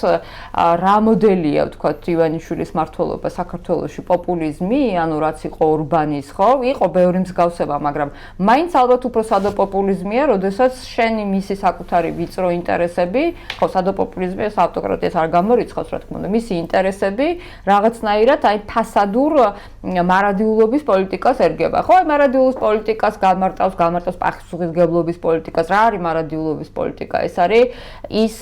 რა მოდელია, ვთქვათ, ივანიშვილის მმართველობა საქართველოში პოპულიზმი, ანუ რაც იყო ორბანის, ხო? იყო ბევრი მსგავსება, მაგრამ მაინც ალბათ უფრო სადოპოპულიზმია, როდესაც შენი მისი საკუთარი ვიწრო ინტერესები, ხო, სადოპოპულიზმი ეს ავტოკრატიას არ გამორიცხავს, რა თქმა უნდა, მისი ინტერესები რაღაცნაირად აი ფასადურ მარადიულობის პოლიტიკას ერგება. ხო, აი მარადიულობის პოლიტიკას გამარტავს პასუხისმგებლობის პოლიტიკას. რა არის მარადიულობის პოლიტიკა? ეს არის ის,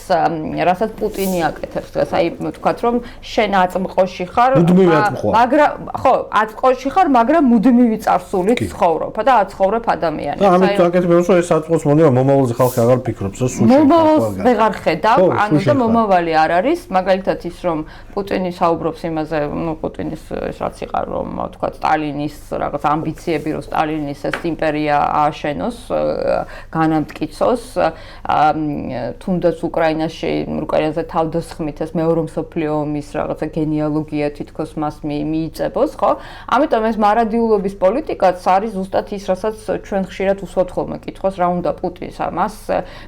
რასაც პუტინი აკეთებს დღეს. აი ვთქვათ, რომ შენ აწმყოში ხარ, მაგრამ ხო, აწმყოში ხარ, მაგრამ მუდმივი წარსულით ცხოვრობ და აცხოვრებ ადამიანებს. და ამით აკეთებს, რომ ეს აწმყოს მონია მომავალზე ხალხი აღარ ფიქრობს, ეს სულ მომავალს ვეღარ ხედავ, ანუ და მომავალი არ არის, მაგალითად ის რომ პუტინი საუბრობს იმაზე, ნუ პუტინის ეს რაც იყარ, რომ ვთქვათ, სტალინის რაღაც ამბიციები, რომ სტალინის ეს იმპერია ააშენოს, განამტკიცოს, თუნდაც უკრაინაზე თავდასხმით ეს მეორე მსოფლიო ომის რაღაცა გენეალოგია თითქოს მას მიიწებოს, ხო? ამიტომ ეს მარადიულობის პოლიტიკაც არის ზუსტად ის, რასაც ჩვენ ხშირად უსვათ ხოლმე კითხოს, რა უნდა პუტინს. მას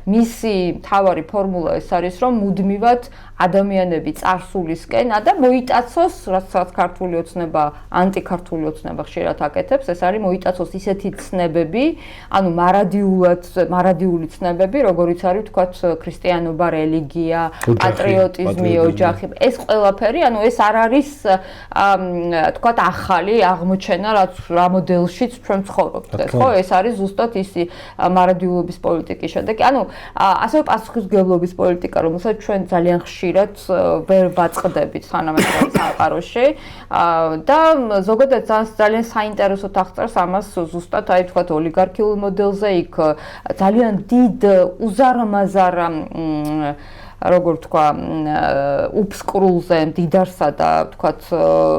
მისი მთავარი ფორმულა ეს არის, რომ მუდმივად ადამიანები წარსულისკენ და მოიტაცოს, რაც ქართული ოცნება, ანტიქართული ოცნება ხშირად აკეთებს, ეს არის მოიტაცოს ისეთი ცნებები, ანუ მარადიული ცნებები, როგორიც არის ვთქვათ ქრისტიანობა, რელიგია, პატრიოტიზმი, ოჯახი. ეს ყველაფერი, ანუ ეს არ არის ვთქვათ ახალი აღმოჩენა, რა მოდელშიც ჩვენ ცხოვრობთ, ხო? ეს არის ზუსტად ის მარადიულობის პოლიტიკის შედეგი. ანუ ასევე პასუხისმგებლობის პოლიტიკა, რომელსაც ჩვენ ძალიან ხშირად ვერ ვაწყდებით თანამედროვე სამყაროში და ზოგადად ძალიან საინტერესოდ აღწერს ამას ზუსტად აი ვთქვათ ოლიგარქიულ მოდელზე იქ ძალიან დიდ უზარმაზარ როგორ თქვა უფსკრულზე მდიდარსა და ვთქვათ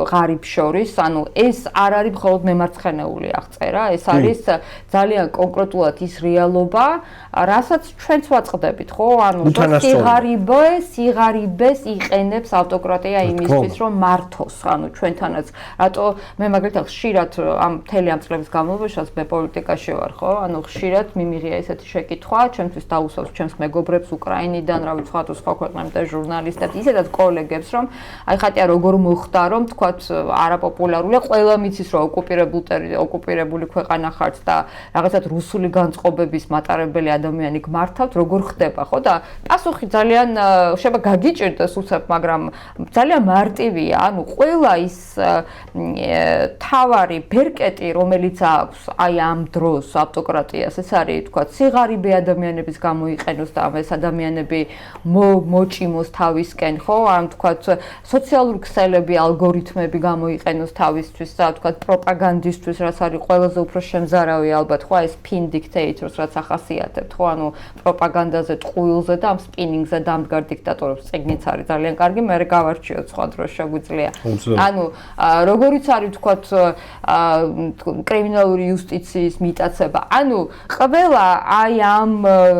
ღარიბ შორის, ანუ ეს არ არის მხოლოდ მემარცხენეული აღწერა, ეს არის ძალიან კონკრეტულად ის რეალობა, რასაც ჩვენც ვაწყდებით, ხო? ანუ სიღარიბეს იყენებს ავტოკრატია იმისთვის, რომ მართოს, ანუ ჩვენთანაც. რატო მე მაგალითად ხშირად ამ მთელი ამ წლების განმავლობაში მე პოლიტიკაში ვარ, ხო? ანუ ხშირად მიმიღია ესეთი შეკითხვა, ჩემთვის დაუსვავს ჩემს მეგობრებს უკრაინიდან, რა ვიცი, სხვა ქვეყნებთან ჟურნალისტებს, ისედაც კოლეგებს, რომ აი ხატია როგორ მოხდა, რომ თქვათ არაპოპულარულია, ყველა მიცის, რომ ოკუპირებული ქვეყანა ხართ და რაღაცად რუსული განწყობების მატარებელი ადამიანი გმართავთ, როგორ ხდება, ხო? და პასუხი ძალიან შეიძლება გაგიჭირდეს უცებ, მაგრამ ძალიან მარტივია, ანუ ყველა ის თავარი ბერკეტი, რომელიც აქვს აი ამ დროს ავტოკრატიას, ეს არის თქვათ სიღარიბე ადამიანების გამოიყენოს და ეს ადამიანები მოჭიმოს თავისკენ, ხო? ან თქვათ სოციალური ქსელები, ალგორითმები გამოიყენოს თავისთვის და თქვათ პროპაგანდისტვის, რაც არის ყველაზე უფრო შემზარავი ალბათ, ხო? ეს pin dictators, რაც ახასიათებთ, ხო? ანუ პროპაგანდაზე, ტყუილზე და ამ სპინინგზე დამდგარ დიქტატორებს წიგნიც არის ძალიან კარგი, მე გავარჩიოთ სხვა დროს შეგვიძლია. ანუ როგორიც არის თქვათ კრიმინალური იუსტიციის მიტაცება, ანუ ყველა აი ამ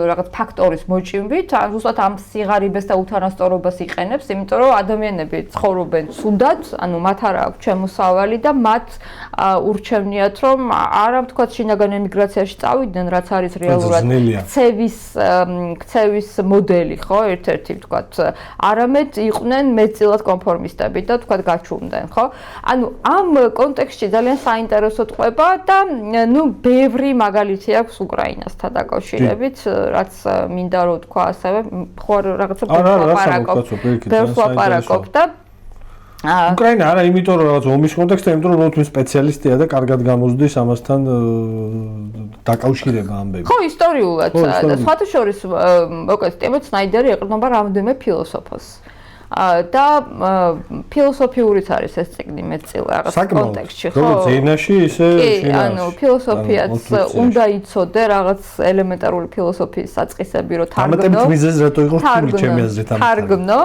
რაღაც ფაქტორის მოჭიმვით, ზუსტად ამ სიღარიბეს და უთანასწორობას იყენებს, იმიტომ რომ ადამიანები ცხოვრობენ ცუდად, ანუ მათ არ აქვს შემოსავალი და მათ ურჩევნიათ, რომ არა ვთქვათ შინაგან ემიგრაციაში წავიდნენ, რაც არის რეალურად ქცევის მოდელი, ხო, ერთ-ერთი ვთქვათ, არამედ იყვნენ მეტწილად კონფორმისტები და ვთქვათ გაჩუმდნენ, ხო? ანუ ამ კონტექსტში ძალიან საინტერესო ტყვება და ნუ ბევრი მაგალითი აქვს უკრაინასთან დაკავშირებით, რაც მინდა რომ თქვა ასევე, ხო რაღაცა ბევრს ვაპარაკობ და უკრაინა არა, იმიტომ რომ რაღაც ომის კონტექსტში, იმიტომ რომ თვითონ სპეციალისტია და კარგად გამოსდის ამასთან დაკავშირება ამბები. ხო, ისტორიულად და სხვათა შორის, მოკლედ, ტიმოტი სნაიდერი ეყრდნობა რამდენიმე ფილოსოფოსს. და ფილოსოფიურიც არის ეს წიგნი მეტწილ რაღაც კონტექსტში, ხო? როგორც ენაში, ისე კი, ანუ ფილოსოფიაც უნდა იცოდე რაღაც ელემენტარული ფილოსოფიის საწყისები, რომ თარგმნო. ამიტომ მიზეზი რატო იყო ჩემი აზრით ამ თარგმნო,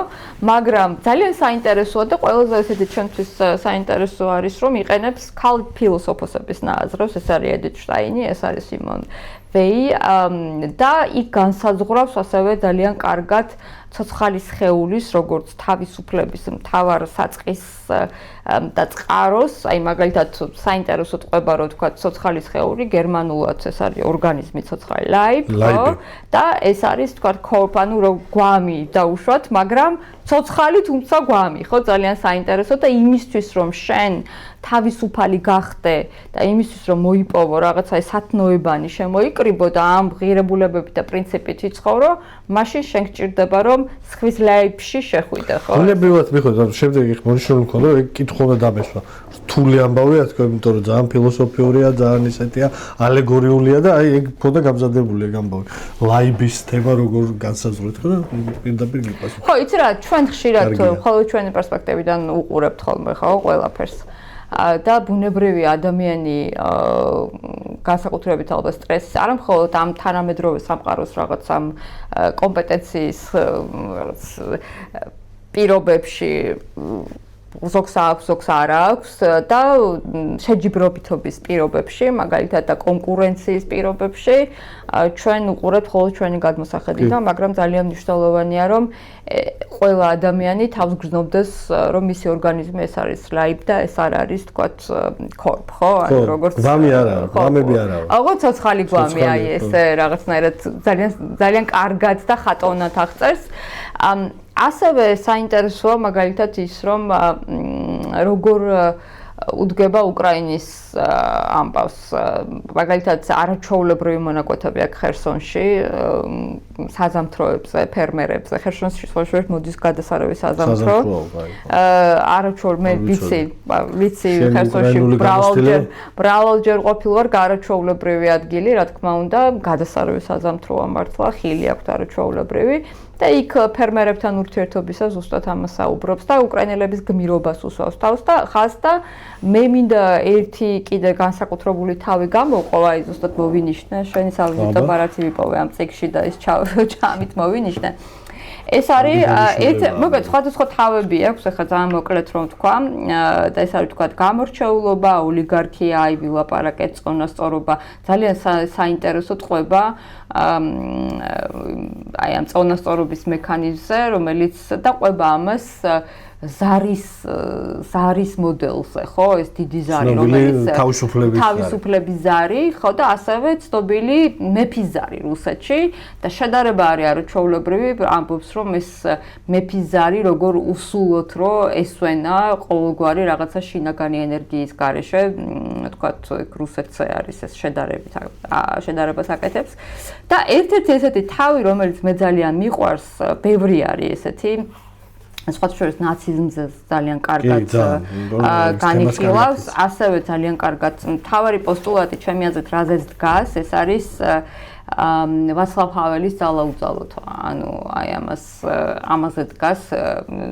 მაგრამ ძალიან საინტერესოა და ყველაზე ესეთი ჩემთვის საინტერესო არის, რომ იყენებს ქალ ფილოსოფოსების ნაზრებს, ეს არის ედით შტაინი, ეს არის სიმონ ვეი და იქ განსაზღვრავს ასევე ძალიან კარგად ცოცხალის სხეულის, როგორც თავისუფლების მთავარ საწყის და წყაროს, აი მაგალითად საინტერესო ტყვება რო თქვა ცოცხალის სხეული, გერმანულად ეს არის ორგანიზმი ცოცხალი, Leib, და ეს არის თქვა corp, ანუ რო გვამი დაუშვათ, მაგრამ ცოცხალი თუმცა გვამი, ხო, ძალიან საინტერესო და იმისთვის რომ შენ თავისუფალი გახდე და იმისთვის რომ მოიპოვო რაღაცა სათნოებანი შემოიკრიბო და ამ ღირებულებებით და პრინციპით იცხოვრო, მაშინ შენ გჭირდება რომ სხვის ლაიფში შეხვიდე, ხო? უნებრივად მიხვდა, შემდეგ იქ მონიშნული მქონდა, ეგ კითხვა დამესვა. რთული ამბავია თქო, იმიტომ რომ ძალიან ფილოსოფიურია, ძალიან ისეთია, ალეგორიულია და აი ეგ მქონდა გამზადებული ეგ ამბავი. ლაიბის თემა როგორ განსაზღვრეთ, ხო? პირდაპირ მიყავს. ხო, იცი რა, ჩვენ ხშირად ხოლმე ჩვენი პერსპექტივიდან უყურებთ ხოლმე, ხო, ყველაფერს. და ბუნებრივი ადამიანი განსაკუთრებით ალბათ სტრესის, არა მხოლოდ ამ თანამედროვე სამყაროს რაღაც ამ კომპეტენციის რაღაც პირობებში ზოგს აქვს, ზოგს არ აქვს და შეჯიბრობითობის პირობებში, მაგალითად და კონკურენციის პირობებში ჩვენ უყურებთ ხოლმე ჩვენი გადმოსახედიდან, მაგრამ ძალიან მნიშვნელოვანია, რომ ყველა ადამიანი თავს გრძნობდეს, რომ მისი ორგანიზმი ეს არის Leib და ეს არ არის, თქვათ, corp, ხო? ანუ როგორც გვამი არაა, გვამები არაა. აღო ცოცხალი გვამი, აი ესე რაღაცნაირად ძალიან კარგად და ხატოვნად აღწერს. ასევე საინტერესოა მაგალითად ის, რომ როგორ უდგება უკრაინის ამბავს. მაგალითად არაჩვეულებრივი მონაკვეთები აქვს ხერსონში, საზამთროებზე, ფერმერებზე. ხერსონში სხვაშორ მოდის გადასარევი საზამთრო. არაჩვეულებრივი ვიცი ხერსონში ბრავალჯერ ყოფილი ვარ არაჩვეულებრივი ადგილი, რა თქმა უნდა, გადასარევი საზამთროა მართლა, ხილი აქვს არაჩვეულებრივი. და იქ ფერმერებთან ურთიერთობისა ზუსტად ამას საუბრობს და უკრაინელების გმირობას უსვავს თავს და ხაზს და მე მინდა ერთი კიდე განსაკუთრებული თავი გამოვყო, აი ზუსტად მოვინიშნე, შენი საუბრო პარაცი ვიპოვე ამ წიგნში და ის ჩამით მოვინიშნე. ეს არის მოკლედ სხვადასხვა თავები აქვს, ახლა ძალიან მოკლედ რომ ვთქვა, და ეს არის თქვა გამორჩეულობა, ოლიგარქია, აი ვილაპარაკეთ, წონასწორობა, ძალიან საინტერესო ტყვება აი ამ წონასწორობის მექანიზმზე, რომელიც დაყვება ამას ზარის მოდელზე, ხო, ეს დიდი ზარი, რომელიც თავისუფლების ზარი, ხო და ასევე ცნობილი მეფის ზარი რუსეთში და შედარება არის არაჩვეულებრივი, ამბობს რომ ეს მეფის ზარი როგორ უსულოთ რომ ესვენა ყოველგვარი რაღაცა შინაგანი ენერგიის გარეშე, თქვათ რუსეთზე არის ეს შედარებას აკეთებს და ერთ-ერთი ესეთი თავი, რომელიც მე ძალიან მიყვარს, ბევრი არის ესეთი სხვათა შორის ნაციზმზე ძალიან კარგად განიხილავს, ასევე ძალიან კარგად მთავარი პოსტულატი ჩემი აზრით რაზეც დგას, ეს არის ვაცლავ ჰაველის ძალაუძალოთ. ანუ აი ამაზე დგას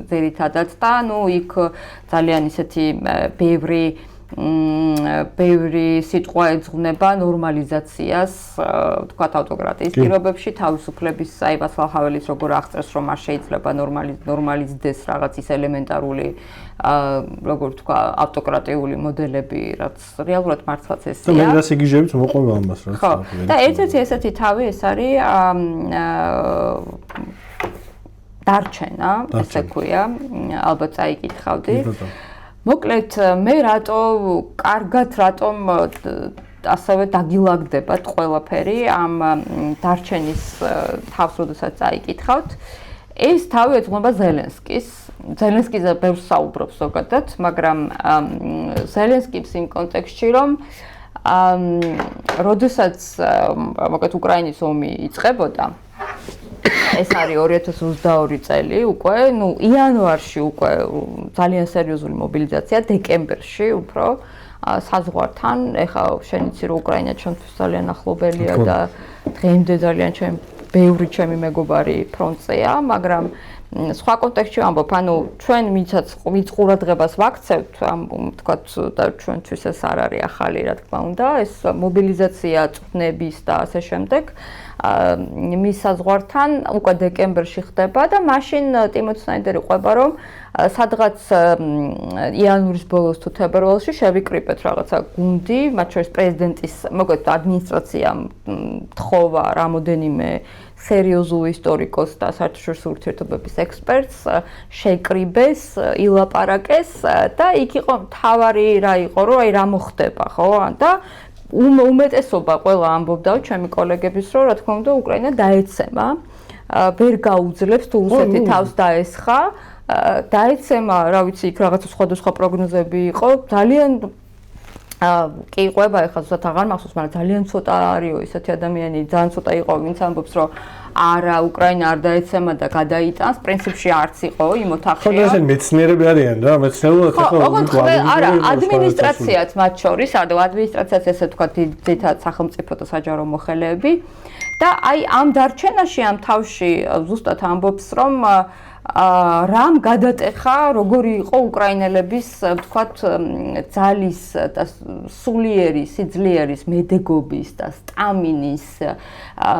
ძირითადად და ნუ იქ ძალიან ისეთი ბევრი სიტყვა ეძღვნება ნორმალიზაციას, თქვათ ავტოკრატიის პირობებში, თავისუფლების, აი ვაცლავ ჰაველის როგორ აღწერს, რომ არ შეიძლება ნორმალიზდეს რაღაც ის ელემენტარული, როგორ თქვა, ავტოკრატიული მოდელები, რაც რეალურად მართლაც ესეა. და მე რას იგიჟებით მოყვება ამას, რაც. ხო. და ერთ-ერთი ესეთი თავი ეს არის დარჩენა, ესე ქვია, ალბათ წაიკითხავდი. მოკლედ მე რატომ ასევე დაგილაგდება ყველაფერი ამ დარჩენის თავს, როდესაც წაიკითხავთ. ეს თავი ეძღვნება ზელენსკიზე ბევრს საუბრობს ზოგადად, მაგრამ ზელენსკის იმ კონტექსტში, რომ როდესაც მოკლედ უკრაინის ომი იწყებოდა, ეს არის 2022 წელი უკვე, იანვარში უკვე ძალიან სერიოზული მობილიზაცია, დეკემბერში უფრო საზღვართან, ეხლა შენ იცი რომ უკრაინა ჩვენთვის ძალიან ახლობელია და დღემდე ძალიან ბევრი ჩემი მეგობარი ფრონტზეა, მაგრამ სხვა კონტექსტში ვამბობ, ანუ ჩვენ ვინც ყურადღებას ვაქცევთ, თქვათ და ჩვენთვის ეს არ არის ახალი, რა თქმა უნდა, ეს მობილიზაცია წვნების და ასე შემდეგ. მის საზღვართან უკვე დეკემბერში ხდება და მაშინ ტიმოთი სნაიდერი ყვება, რომ სადღაც იანვრის ბოლოს თუ თებერვალში შევიკრიბეთ რაღაცა გუნდი, მათ შორის პრეზიდენტის, მოკლედ ადმინისტრაციამ თხოვა რამოდენიმე სერიოზულ ისტორიკოს და საერთაშორისო ურთიერთობების ექსპერტს შეიკრიბეს, ილაპარაკეს და იქ იყო მთავარი რა იყო, რომ აი რა მოხდება, ხო? და უმეტესობა ყველა ამბობდა ჩემი კოლეგების, რომ რა თქმა უნდა უკრაინა დაეცემა, ვერ გაუძლებს თუ რუსეთი თავს დაესხა, დაეცემა, რა ვიცი, იქ რაღაცა სხვადასხვა პროგნოზები იყო, ძალიან კი ყვება ეხლა ზუსტად აღარ მახსოვს, მაგრამ ძალიან ცოტა არისო ისეთი ადამიანი, ძალიან ცოტა იყო, ვინც ამბობს, რომ არა, უკრაინა არ დაეცემა და გადაიტანს, პრინციპში არც იყო იმ ოთახია. ხო, ესენ მეცნიერები არიან რა, მეცნიერულად ხო, არა, ადმინისტრაციაც მათ შორის, ადმინისტრაციაც ესე ვთქვათ, ძირითადად სახელმწიფო და საჯარო მოხელეები და აი ამ დარჩენაში, ამ თავში ზუსტად ამბობს, რომ რამ გადატეხა, როგორი იყო უკრაინელების, ვთქვათ, ძალის და სულიერი სიძლიერის, მედეგობის და სტამინის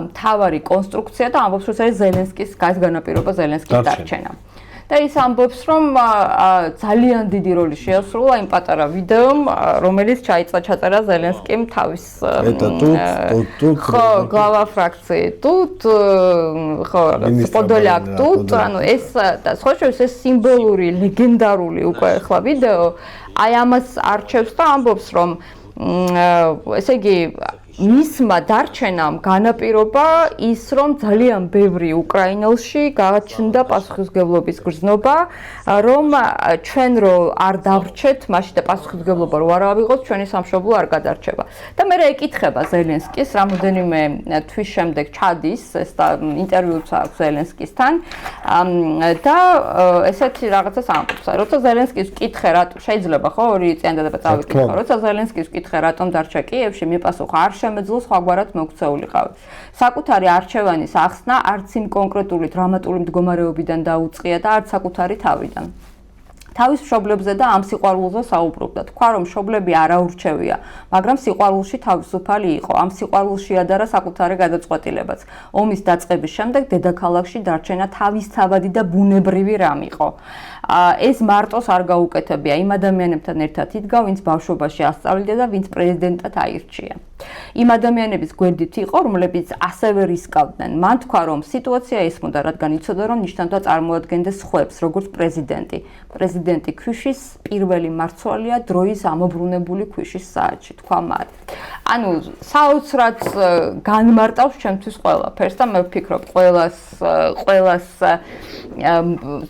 მთავარი კონსტრუქცია და ამბობს, რომ ეს არის ზელენსკის განაპირობა ზელენსკის დარჩენა. და ის ამბობს, რომ ძალიან დიდი როლი შეასრულა იმ პატარა ვიდეომ, რომელიც ჩაწერა ზელენსკიმ თავის გლავა ფრაქცії тут, ხო, პოდოლაკ тут, ანუ ეს და სხვა შორის ეს სიმბოლური, ლეგენდარული უკვე ახლა ვიდეო, აი ამას არჩევს და ამბობს, რომ ესე იგი მისმა დარჩენამ განაპირობა ის, რომ ძალიან ბევრი უკრაინელში გააჩნდა პასუხისმგებლობის გრძნობა, რომ ჩვენ რო არ დავრჩეთ, მაშინ და პასუხისმგებლობა რო არ ავიღოთ, ჩვენი სამშობლო არ გადარჩება. და მე ეკითხება ზელენსკის, რამოდენიმე თვის შემდეგ ჩადის, ეს და ინტერვიუც აქვს ზელენსკისთან და ესეთი რაღაცას ამბობს. როცა ზელენსკის ვკითხე, რატო შეიძლება ხო 2 წელი დადება წავიკითხო, როცა ზელენსკის ვკითხე, რატომ დარჩა კიევში, მიპასუხა არ შემეძლო სხვაგვარად მოქცეულიყავ. საკუთარი არჩევანის ახსნა არც იმ კონკრეტული დრამატული მდგომარეობიდან დაუწყია და არც საკუთარი თავიდან. თავის მშობლებზე და ამ სიყვარულზე საუბრობდა. თქვა, რომ მშობლები არ აურჩევია, მაგრამ სიყვარულში თავისუფალი იყო. ამ სიყვარულში ადარა საკუთარი გადაწყვეტილებაც. ომის დაწყების შემდეგ დედაქალაქში დარჩენა თავისთავადი და ბუნებრივი რამ იყო. ეს მარტოს არ გაუკეთებია იმ ადამიანებთან ერთად იდგა, ვინც ბავშვობაში ასწავლიდა და ვინც პრეზიდენტად აირჩია. იმ ადამიანების გვერდით იყო, რომლებიც ასევე რისკავდნენ. მან თქვა, რომ სიტუაცია ესმოდა, რადგან იცოდა, რომ ნიშნავდა წარმოადგენდეს სხვებს, როგორც პრეზიდენტი. პრეზიდენტი ქვიშის პირველი მარცვალია დროის ამობრუნებული ქვიშის საათში, თქვა მან. ანუ საოცრად განმარტავს ჩემთვის ყველაფერს და მე ვფიქრობ ყველას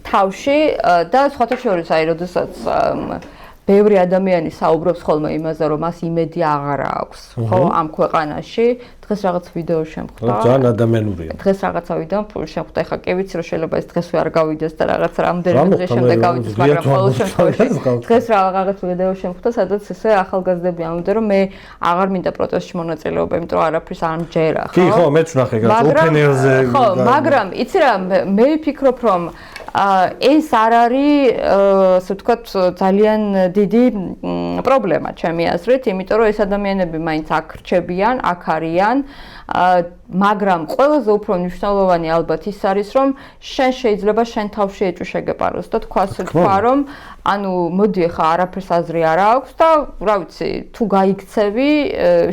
თავში და სხვათა შორის აი როდესაც ბევრი ადამიანი საუბრობს ხოლმე იმაზე, რომ მას იმედი აღარ აქვს, ხო, ამ ქვეყანაში. დღეს რაღაც ვიდეო შემხვდა. ძალიან ადამიანურია. დღეს რაღაცა ვიდეო შემხვდა, ეხლა კი ვიცი, რომ შეიძლება ეს დღესვე არ გავიდეს და რაღაც რამდენიმე დღის შემდეგ გავიდეს, მაგრამ ყოველ შემთხვევაში დღეს რაღაც ვიდეო შემხვდა, სადაც ესე ახალგაზრდები ამბობდნენ, რომ მე აღარ მინდა პროტესტში მონაწილეობა, იმიტომ რომ არაფერს არ მჯერა, ხო? კი, ხო, მეც ვნახე რაღაც ოფენერზე. ხო, მაგრამ იცი რა, მე ვფიქრობ, რომ ეს არ არის, ასე ვთქვათ, ძალიან დიდი პრობლემა ჩემი აზრით, იმიტომ რომ ეს ადამიანები მაინც აქ რჩებიან, აქ არიან, მაგრამ ყველაზე უფრო მნიშვნელოვანი ალბათ ის არის, რომ შენ შეიძლება შენ თავში ეჭვშეგეპაროს და თქვა, რომ ანუ მოდი ახლა არაფერს აზრი არ აქვს და რა ვიცი, თუ გაიქცევი,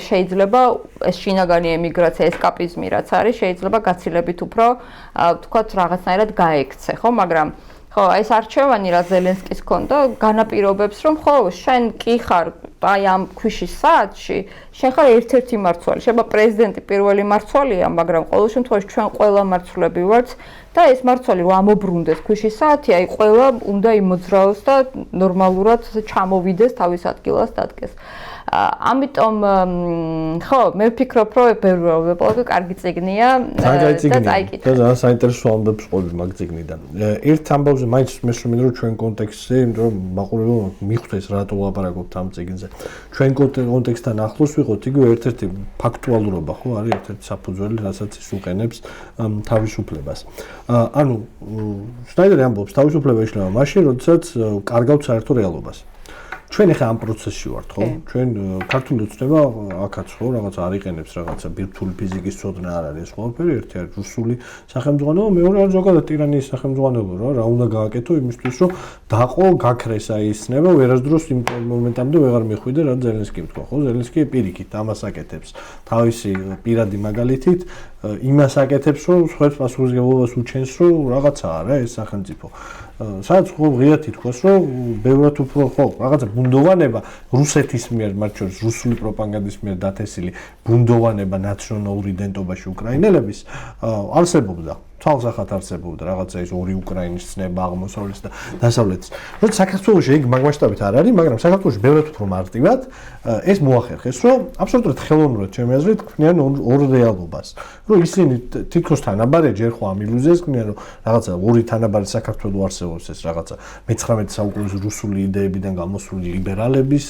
შეიძლება ეს შინაგანი ემიგრაცია, ესკაპიზმი რაც არის, შეიძლება გაცილებით უფრო ვთქვათ რაღაცნაირად გაექცე, ხო, მაგრამ ხო, ეს არჩევანი რა ზელენსკის ქონდა, განაპირობებს, რომ ხო, შენ კი ხარ აი ამ ქვიშის საათში, შენ ხარ ერთ-ერთი მარცვალი. შეიძლება პრეზიდენტი პირველი მარცვალია, მაგრამ ყოველ შემთხვევაში ჩვენ ყველა მარცვლები ვართ და ეს მარცვალი რომ ამობრუნდეს ქვიშის საათი, აი ყველა უნდა იმოძრაოს და ნორმალურად ჩამოვიდეს თავის ადგილას დადგეს. ამიტომ ხო, მე ვფიქრობ, რომ ბევრი კარგი წიგნია და წაიკითხე. და საინტერესო ამბებს ყვები მაგ წიგნიდან. ერთ ამბავზე მაინც მესმის რომ ჩვენ კონტექსტზე, იმიტომ რომ მაყურებელმა მიხვდეს რატო ვლაპარაკობთ ამ წიგნზე. ჩვენ კონტექსტთან ახლოს ვიყოთ, იგივე ერთ-ერთი ფაქტუალურობა ხო არის ერთ-ერთი საფუძველი, რასაც ის უყენებს თავისუფლებას. ანუ შნაიდერი ამბობს, თავისუფლება იშლება მაშინ, როდესაც კარგავთ საერთო რეალობას. ჩვენ ახლა ამ პროცესში ვართ, ხო? ჩვენ ქართული ოცნება აქაც ხო, რაღაც არიყენებს რაღაცა ბირთვული ფიზიკის ცოდნა არ არის ყველაფერი, ერთი არის რუსული სახელმძღვანელო, მეორე არის ზოგადად ტირანიის სახელმძღვანელო, რა უნდა გააკეთო იმისთვის, რომ დაყო, გაქრეს აი ის ცნება, ვერასდროს იმ მომენტამდე ვეღარ მიხვიდე, რა ზელენსკიმ თქვა, ხო? ზელენსკი პირიქით ამას აკეთებს. თავისი პირადი მაგალითით იმას აკეთებს, რომ სხვებს პასუხისმგებლობას უჩენს, რომ რაღაცაა რა ეს სახელმწიფო. სადაც ხო ღიად ითქვას, რომ ბევრად უფრო ხო რაღაცა ბუნდოვანება რუსეთის მიერ, მათ შორის რუსული პროპაგანდის მიერ დათესილი ბუნდოვანება ნაციონალური იდენტობაში უკრაინელების არსებობდა. თვალსახად არსებობდა რაღაცა ის ორი უკრაინის ცნება აღმოსავლეთის და დასავლეთის. როცა საქართველოში ეგ მაგ მასშტაბით არ არის, მაგრამ საქართველოში ბევრად უფრო მარტივად ეს მოახერხეს, რომ აბსოლუტურად ხელოვნურად ჩემი აზრით ქმნიან ორ რეალობას. რომ ისინი თითქოს თანაბარი ჯერ ხო ამ ილუზიას ქმნიან, რომ რაღაცა ორი თანაბარი საქართველო არსებობს ეს რაღაცა მე-19 საუკუნის რუსული იდეებიდან გამოსული ლიბერალების,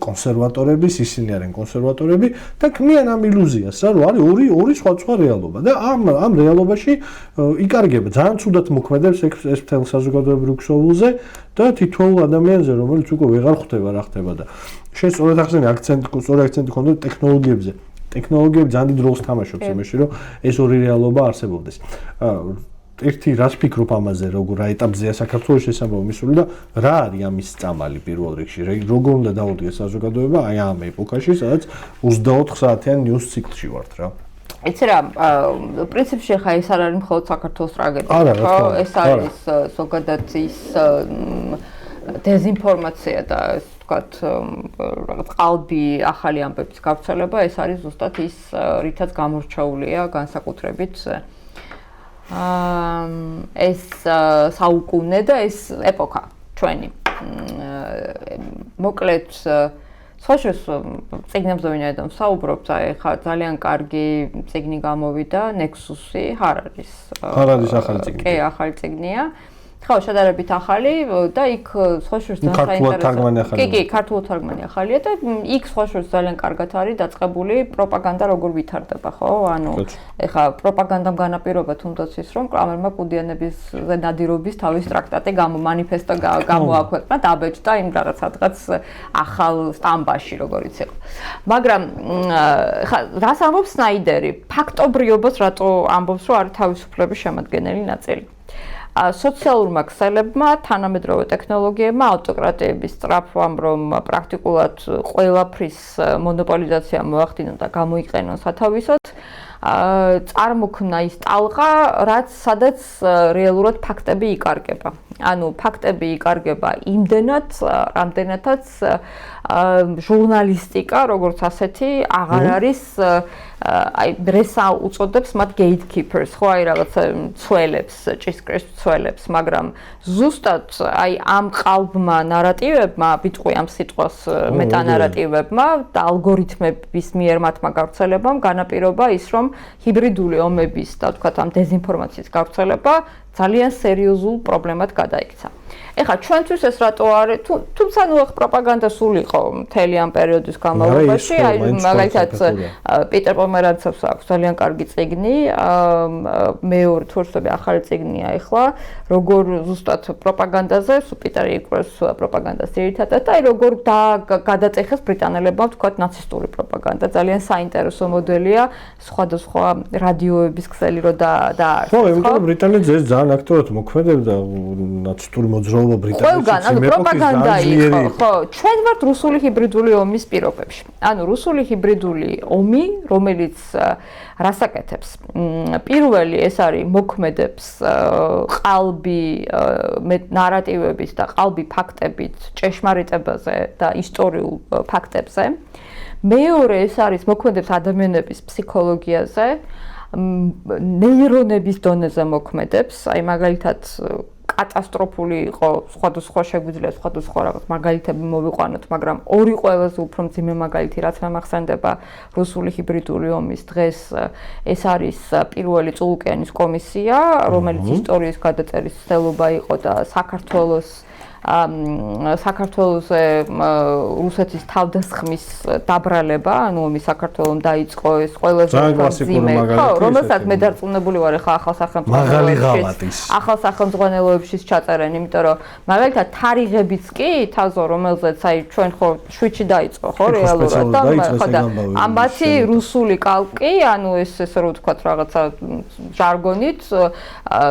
კონსერვატორების, ისინი არიან კონსერვატორები და ქმნიან ამ ილუზიას, რომ არის ორი სხვა რეალობა და ამ რეალობაში იკარგება ძალიან ცუდად მოქმედებს ეს მთელ საზოგადოებრივ ქსოვილზე და თითოეულ ადამიანზე რომელიც უკვე ვეღარ ხვდება რა ხდება და შენ სწორედ ახსენე სწორი აქცენტი ქონდა ტექნოლოგიებზე ტექნოლოგიები ძალიან დიდ როლს თამაშობს იმაში რომ ეს ორი რეალობა არსებობდეს ერთი რას ფიქრობ ამაზე როგორ რა ეტაპზეა საქართველოს ეს ამბავი მისული და რა არის ამის წამალი პირველ რიგში როგორ უნდა დაუდგეს საზოგადოება აი ამ ეპოქაში სადაც 24 საათიან ნიუს ციკლში ვართ რა იცი რა, პრინციპში ხა ეს არ არის მხოლოდ საქართველოს ტრაგედია, ხო? ეს არის ზოგადად ის დეზინფორმაცია და ეს ვთქვათ, რაღაც ყალბი ახალი ამბების გავრცელება, ეს არის ზუსტად ის, რითაც გამორჩეულია განსაკუთრებით ეს საუკუნე და ეს ეპოქა ჩვენი. მოკლედ სხვაშორის წიგნებზე ვინაიდან ვსაუბრობთ, აი ხა ძალიან კარგი წიგნი გამოვიდა, Nexus-ი, Hararis ახალი წიგნი. კი, ახალი წიგნია. ხო, შედარებით ახალი და იქ სხვაშორის ძალიან საინტერესო. კი, ქართულად თარგმანი ახალია და იქ სხვაშორის ძალიან კარგად არის დაწყებული პროპაგანდა როგორ ვითარდება, ხო? ანუ ეხა პროპაგანდამ განაპირობა თუნდაც ის, რომ კრამერმა კუდიანების ნადირობის თავის ტრაქტატი მანიფესტო გამოაქვეყნა, დაბეჭდა იმ რაღაცადღაც ახალ სტამბაში, როგორიც იყო. მაგრამ ეხა რას ამბობს სნაიდერი? ფაქტობრიობას რატო ამბობს, რომ არის თავისუფლების შემადგენელი ნაწილი? სოციალურმა ქსელებმა, თანამედროვე ტექნოლოგიებმა, ავტოკრატიების სწრაფვამ, რომ პრაქტიკულად ყველაფრის მონოპოლიზაცია მოახდინონ და გამოიყენონ სათავისოდ, წარმოქმნა ის ტალღა, სადაც რეალურად ფაქტები იკარგება. ანუ ფაქტები იკარგება იმდენად, რამდენადაც ჟურნალისტიკა, როგორც ასეთი, აღარ არის აი რესა უწოდებს მათ gatekeepers, ხო, აი რაღაცა ცველებს, ჭისკრის ცველებს, მაგრამ ზუსტად აი ამ ყალბმა ნარატივებმა, ვიტყვი ამ სიტყვას მეტანარატივებმა და ალგორითმების მიერ მათმა გავრცელებამ განაპირობა ის, რომ ჰიბრიდული ომების და თქვათ ამ დეზინფორმაციის გავრცელება ძალიან სერიოზულ პრობლემად გადაიქცა. ეხლა ჩვენთვის ეს რატო არის? თუმცა ნუ ახ პროპაგანდა სულ იყო მთელი ამ პერიოდის განმავლობაში, აი მაგალითად პიტერ პომერანცევს აქვს ძალიან კარგი წიგნი, მეორე თორსები ახალი წიგნია ეხლა, როგორ ზუსტად პროპაგანდაზე, პიტერი იკვრევს პროპაგანდას ძირითადად და აი როგორ გადაწეხეს ბრიტანელებმა თქვათ ნაცისტური პროპაგანდა. ძალიან საინტერესო მოდელია სხვადასხვა რადიოების ქსელი რო დაარსეს. ხო, იმიტომ რომ ბრიტანეთზე ეს ძალიან აქტიურად მოქმედებდა ნაცისტური მოძრაობა ყველგან, ანუ პროპაგანდა იყო, ხო, ჩვენ ვართ რუსული ჰიბრიდული ომის პირობებში. ანუ რუსული ჰიბრიდული ომი, რომელიც რას აკეთებს? პირველი ეს არის მოქმედებს ყალბი ნარატივების და ყალბი ფაქტებით, ჭეშმარიტებაზე და ისტორიულ ფაქტებზე. მეორე ეს არის მოქმედებს ადამიანების ფსიქოლოგიაზე, ნეირონების დონეზე მოქმედებს, აი მაგალითად კატასტროფული იყო, სხვადასხვა შეგვიძლია სხვადასხვა რაღაც მაგალითები მოვიყვანოთ, მაგრამ ორი ყველაზე უფრო მძიმე მაგალითი, რაც მე მახსენდება რუსული ჰიბრიდული ომის დღეს, ეს არის პირველი წულუკიანის კომისია, რომელიც ისტორიის გადაწერის ცდელობა იყო და საქართველოსზე რუსეთის თავდასხმის დაბრალება, ანუ ომი საქართველოს დაიწყო ეს ყველაზე მძიმე, რომელსაც მე დარწმუნებული ვარ ახლა ახალ სახელმძღვანელოებშიც ჩაწერენ, იმიტომ რომ მაგალითად თარიღებიც კი თაზო, რომელზეც აი ჩვენ ხო შვიდში დაიწყო ხო რეალურად და ხო და ამბათი რუსული კალკი, ანუ ეს ესე რომ ვთქვათ რაღაცა ჟარგონით,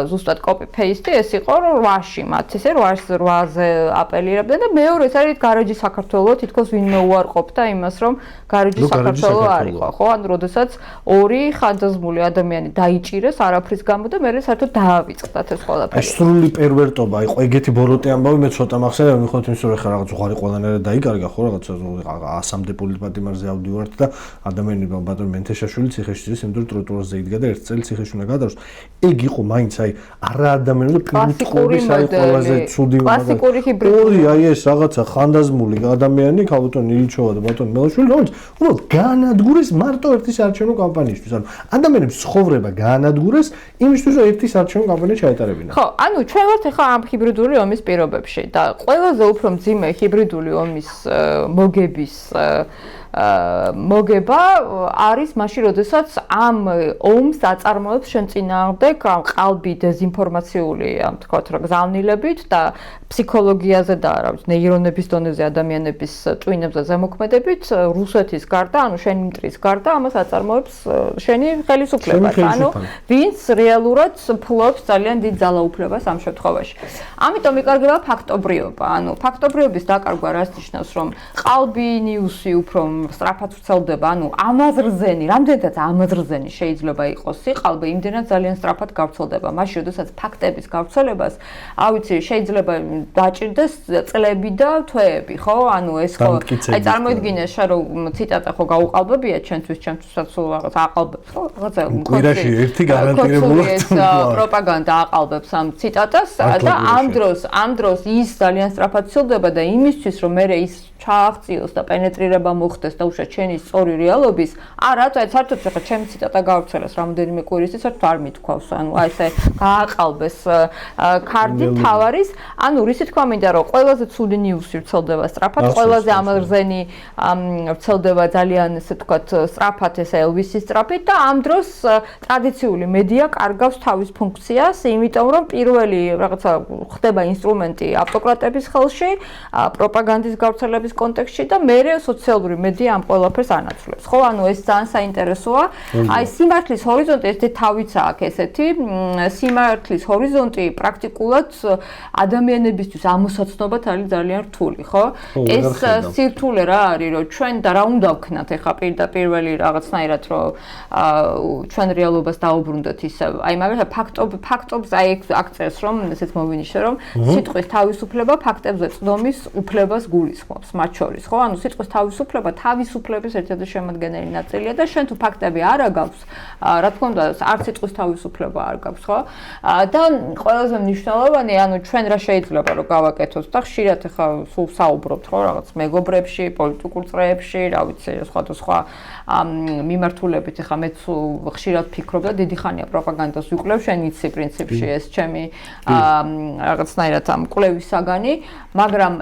ზუსტად copy paste ეს იყო 8-ში მათ, ესე 8-ზე აპელირებდნენ და მეორე ეს არის გარეჯი საქართველოს, თითქოს ვინმე უარყოფდა იმას, რომ გარეჯი საქართველოს არ იყო, ხო? ანუ როდესაც ორი ხანძაზმული ადამიანი დაიჭირეს არაფრის გამო და მერე საერთოდ დაავიწყდათ ეს ყველაფერი. სრული პერვერტობა იყო, ეგეთი ბოროტე ამბავი მე ცოტა მახსენდება, მიხოთ იმის რომ ხა რაღაც უღარი ყველანაირად დაიკარგა, ხო, რაღაცა 100-მდე პოლიტპატიმარზე ავდივართ და ადამიანები ბატონი მენთეშაშვილი ციხეში ძირს, იმიტომ რომ ტროტუარზე იდგა და ერთ წელი ციხეში უნდა გადავოს. ეგ იყო მაინც აი არა ადამიანური პირუტყობის აი ყველაზე ცუდი კლასიკური ჰიბრიდული. აი ეს რაღაცა ხანდაზმული ადამიანი, ბატონი ილჩოვა და ბატონი მელაშვილი, რომელიც უბრალოდ გაანადგურეს მარტო ერთი საარჩევნო კამპანიისთვის. ანუ ადამიანებს ცხოვრება გაანადგურეს იმისთვის, რომ ერთი საარჩევნო კამპანია ჩაეტარებინა. ხო, ანუ ჩვენ ვართ ახლა ამ ჰიბრიდული ომის პირობებში და ყველაზე უფრო მძიმე ჰიბრიდული ომის მოგების მოგება არის მაშინ, როდესაც ამ ომს აწარმოებს შენ წინააღმდეგ ამ ყალბი დეზინფორმაციული, ამ თქვათ რა გზავნილებით და ფსიქოლოგიაზე და რა ვიცი, ნეირონების დონეზე ადამიანების ტვინებზე ზემოქმედებით რუსეთის გარდა, ანუ შენი მტრის გარდა ამას აწარმოებს შენი ხელისუფლება, ანუ ვინც რეალურად ფლობს ძალიან დიდ ძალაუფლებას ამ შემთხვევაში. ამიტომ იკარგება ფაქტობრიობა, ანუ ფაქტობრიობის დაკარგვა რას ნიშნავს, რომ ყალბი ნიუსი უფრო სწრაფად ვრცელდება, ანუ ამაზრზენი, რამდენადაც ამაზრზენი შეიძლება იყოს სიყალბე, იმდენად ძალიან სწრაფად გავრცელდება. მაშინ, როდესაც ფაქტების გავრცელებას, ავიცი, შეიძლება დაჭირდეს წლები და თვეები, ხო? ანუ ეს ხო, აი წარმოიდგინე შენ რომ ციტატა ხო გაუყალბებია ჩემთვისაც რაღაც აყალბებს, ხო? რაღაცა კვირაში ერთი გარანტირებულად პროპაგანდა აყალბებს ამ ციტატას და ამ დროს ის ძალიან სწრაფად ვრცელდება და იმისთვის რომ მე ის ჩააღწიოს და პენეტრირება მოხდეს და უშუალოდ ჩენი სწორი რეალობის, არა, საერთოდ ხა ჩემი ციტატა გავრცელეს რამოდენიმე კვირისთვის, საერთოდ არ მithქვავს, ანუ აი ესე გააყალბეს კარტი თავარის, ანუ რისი თქვა მინდა რომ ყველაზე ცუდი ნიუსი ვრცელდება სწრაფად, ყველაზე ამაზრზენი ვრცელდება ძალიან ესე თქვათ სწრაფად ესე ელვისის სწრაფით და ამ დროს ტრადიციული მედია კარგავს თავის ფუნქციას, იმიტომ რომ პირველი რაღაცა ხდება ინსტრუმენტი ავტოკრატების ხელში, პროპაგანდის გავრცელების კონტექსტში და მერე სოციალური მედია ამ ყველაფერს ანაცვლებს. ხო, ანუ ეს ძალიან საინტერესოა. აი სიმართლის ჰორიზონტი ესეთი თავიცა აქვს ესეთი, სიმართლის ჰორიზონტი პრაქტიკულად ადამიანებისთვის ამოსაცნობად არის ძალიან რთული, ხო? ეს სირთულე რა არის, რომ ჩვენ და რა უნდა ვქნათ ახლა პირველი რაღაცნაირად, რომ ჩვენ რეალობას დაუბრუნდეთ ისევ. აი მაგალითად ფაქტობს აი აქ წერს, რომ ესეც მოვინიშნე, რომ სიტყვის თავისუფლება ფაქტებზე წვდომის უფლებას გულისხმობს. მათ შორის, ხო? ანუ სიტყვის თავისუფლება თავისუფლების ერთ-ერთი შემადგენელი ნაწილია და შენ თუ ფაქტები არ აგავს, რა თქმა უნდა, არც სიტყვის თავისუფლება არ გაქვს, ხო? და ყველაზე მნიშვნელოვანი, ანუ ჩვენ რა შეიძლება რომ გავაკეთოთ და ხშირად ახლა სულ საუბრობთ, ხო, რაღაც მეგობრებში, პოლიტიკურ წრეებში, რა ვიცი, სხვადასხვა მიმართულებით ახლა მეც ხშირად ფიქრობ და დიდი ხანია პროპაგანდას ვიკვლევ, შენ იცი პრინციპში ეს ჩემი რაღაცნაირად ამ კვლევის საგანი, მაგრამ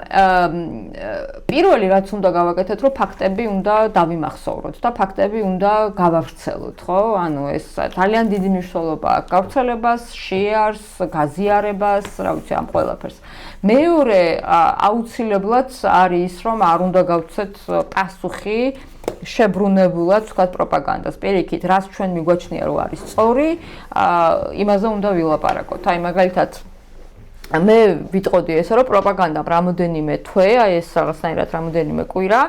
პირველი რაც უნდა გავაკეთოთ, რომ ფაქტები უნდა დავიმახსოვროთ და ფაქტები უნდა გავავრცელოთ, ხო? ანუ ეს ძალიან დიდი მნიშვნელობა აქვს გავრცელებას, შეარს, გაზიარებას, რა ვიცი, ამ ყველაფერს. მეორე აუცილებლად არის ის, რომ არ უნდა გავცეთ პასუხი შებრუნებულად ვთქვათ პროპაგანდას. პირიქით, რაც ჩვენ მიგვაჩნია, რომ არის სწორი, იმაზე უნდა ვილაპარაკოთ. აი მაგალითად მე ვიტყოდი ესე, რომ პროპაგანდამ რამოდენიმე თვე, აი ეს რაღაცნაირად რამოდენიმე კვირა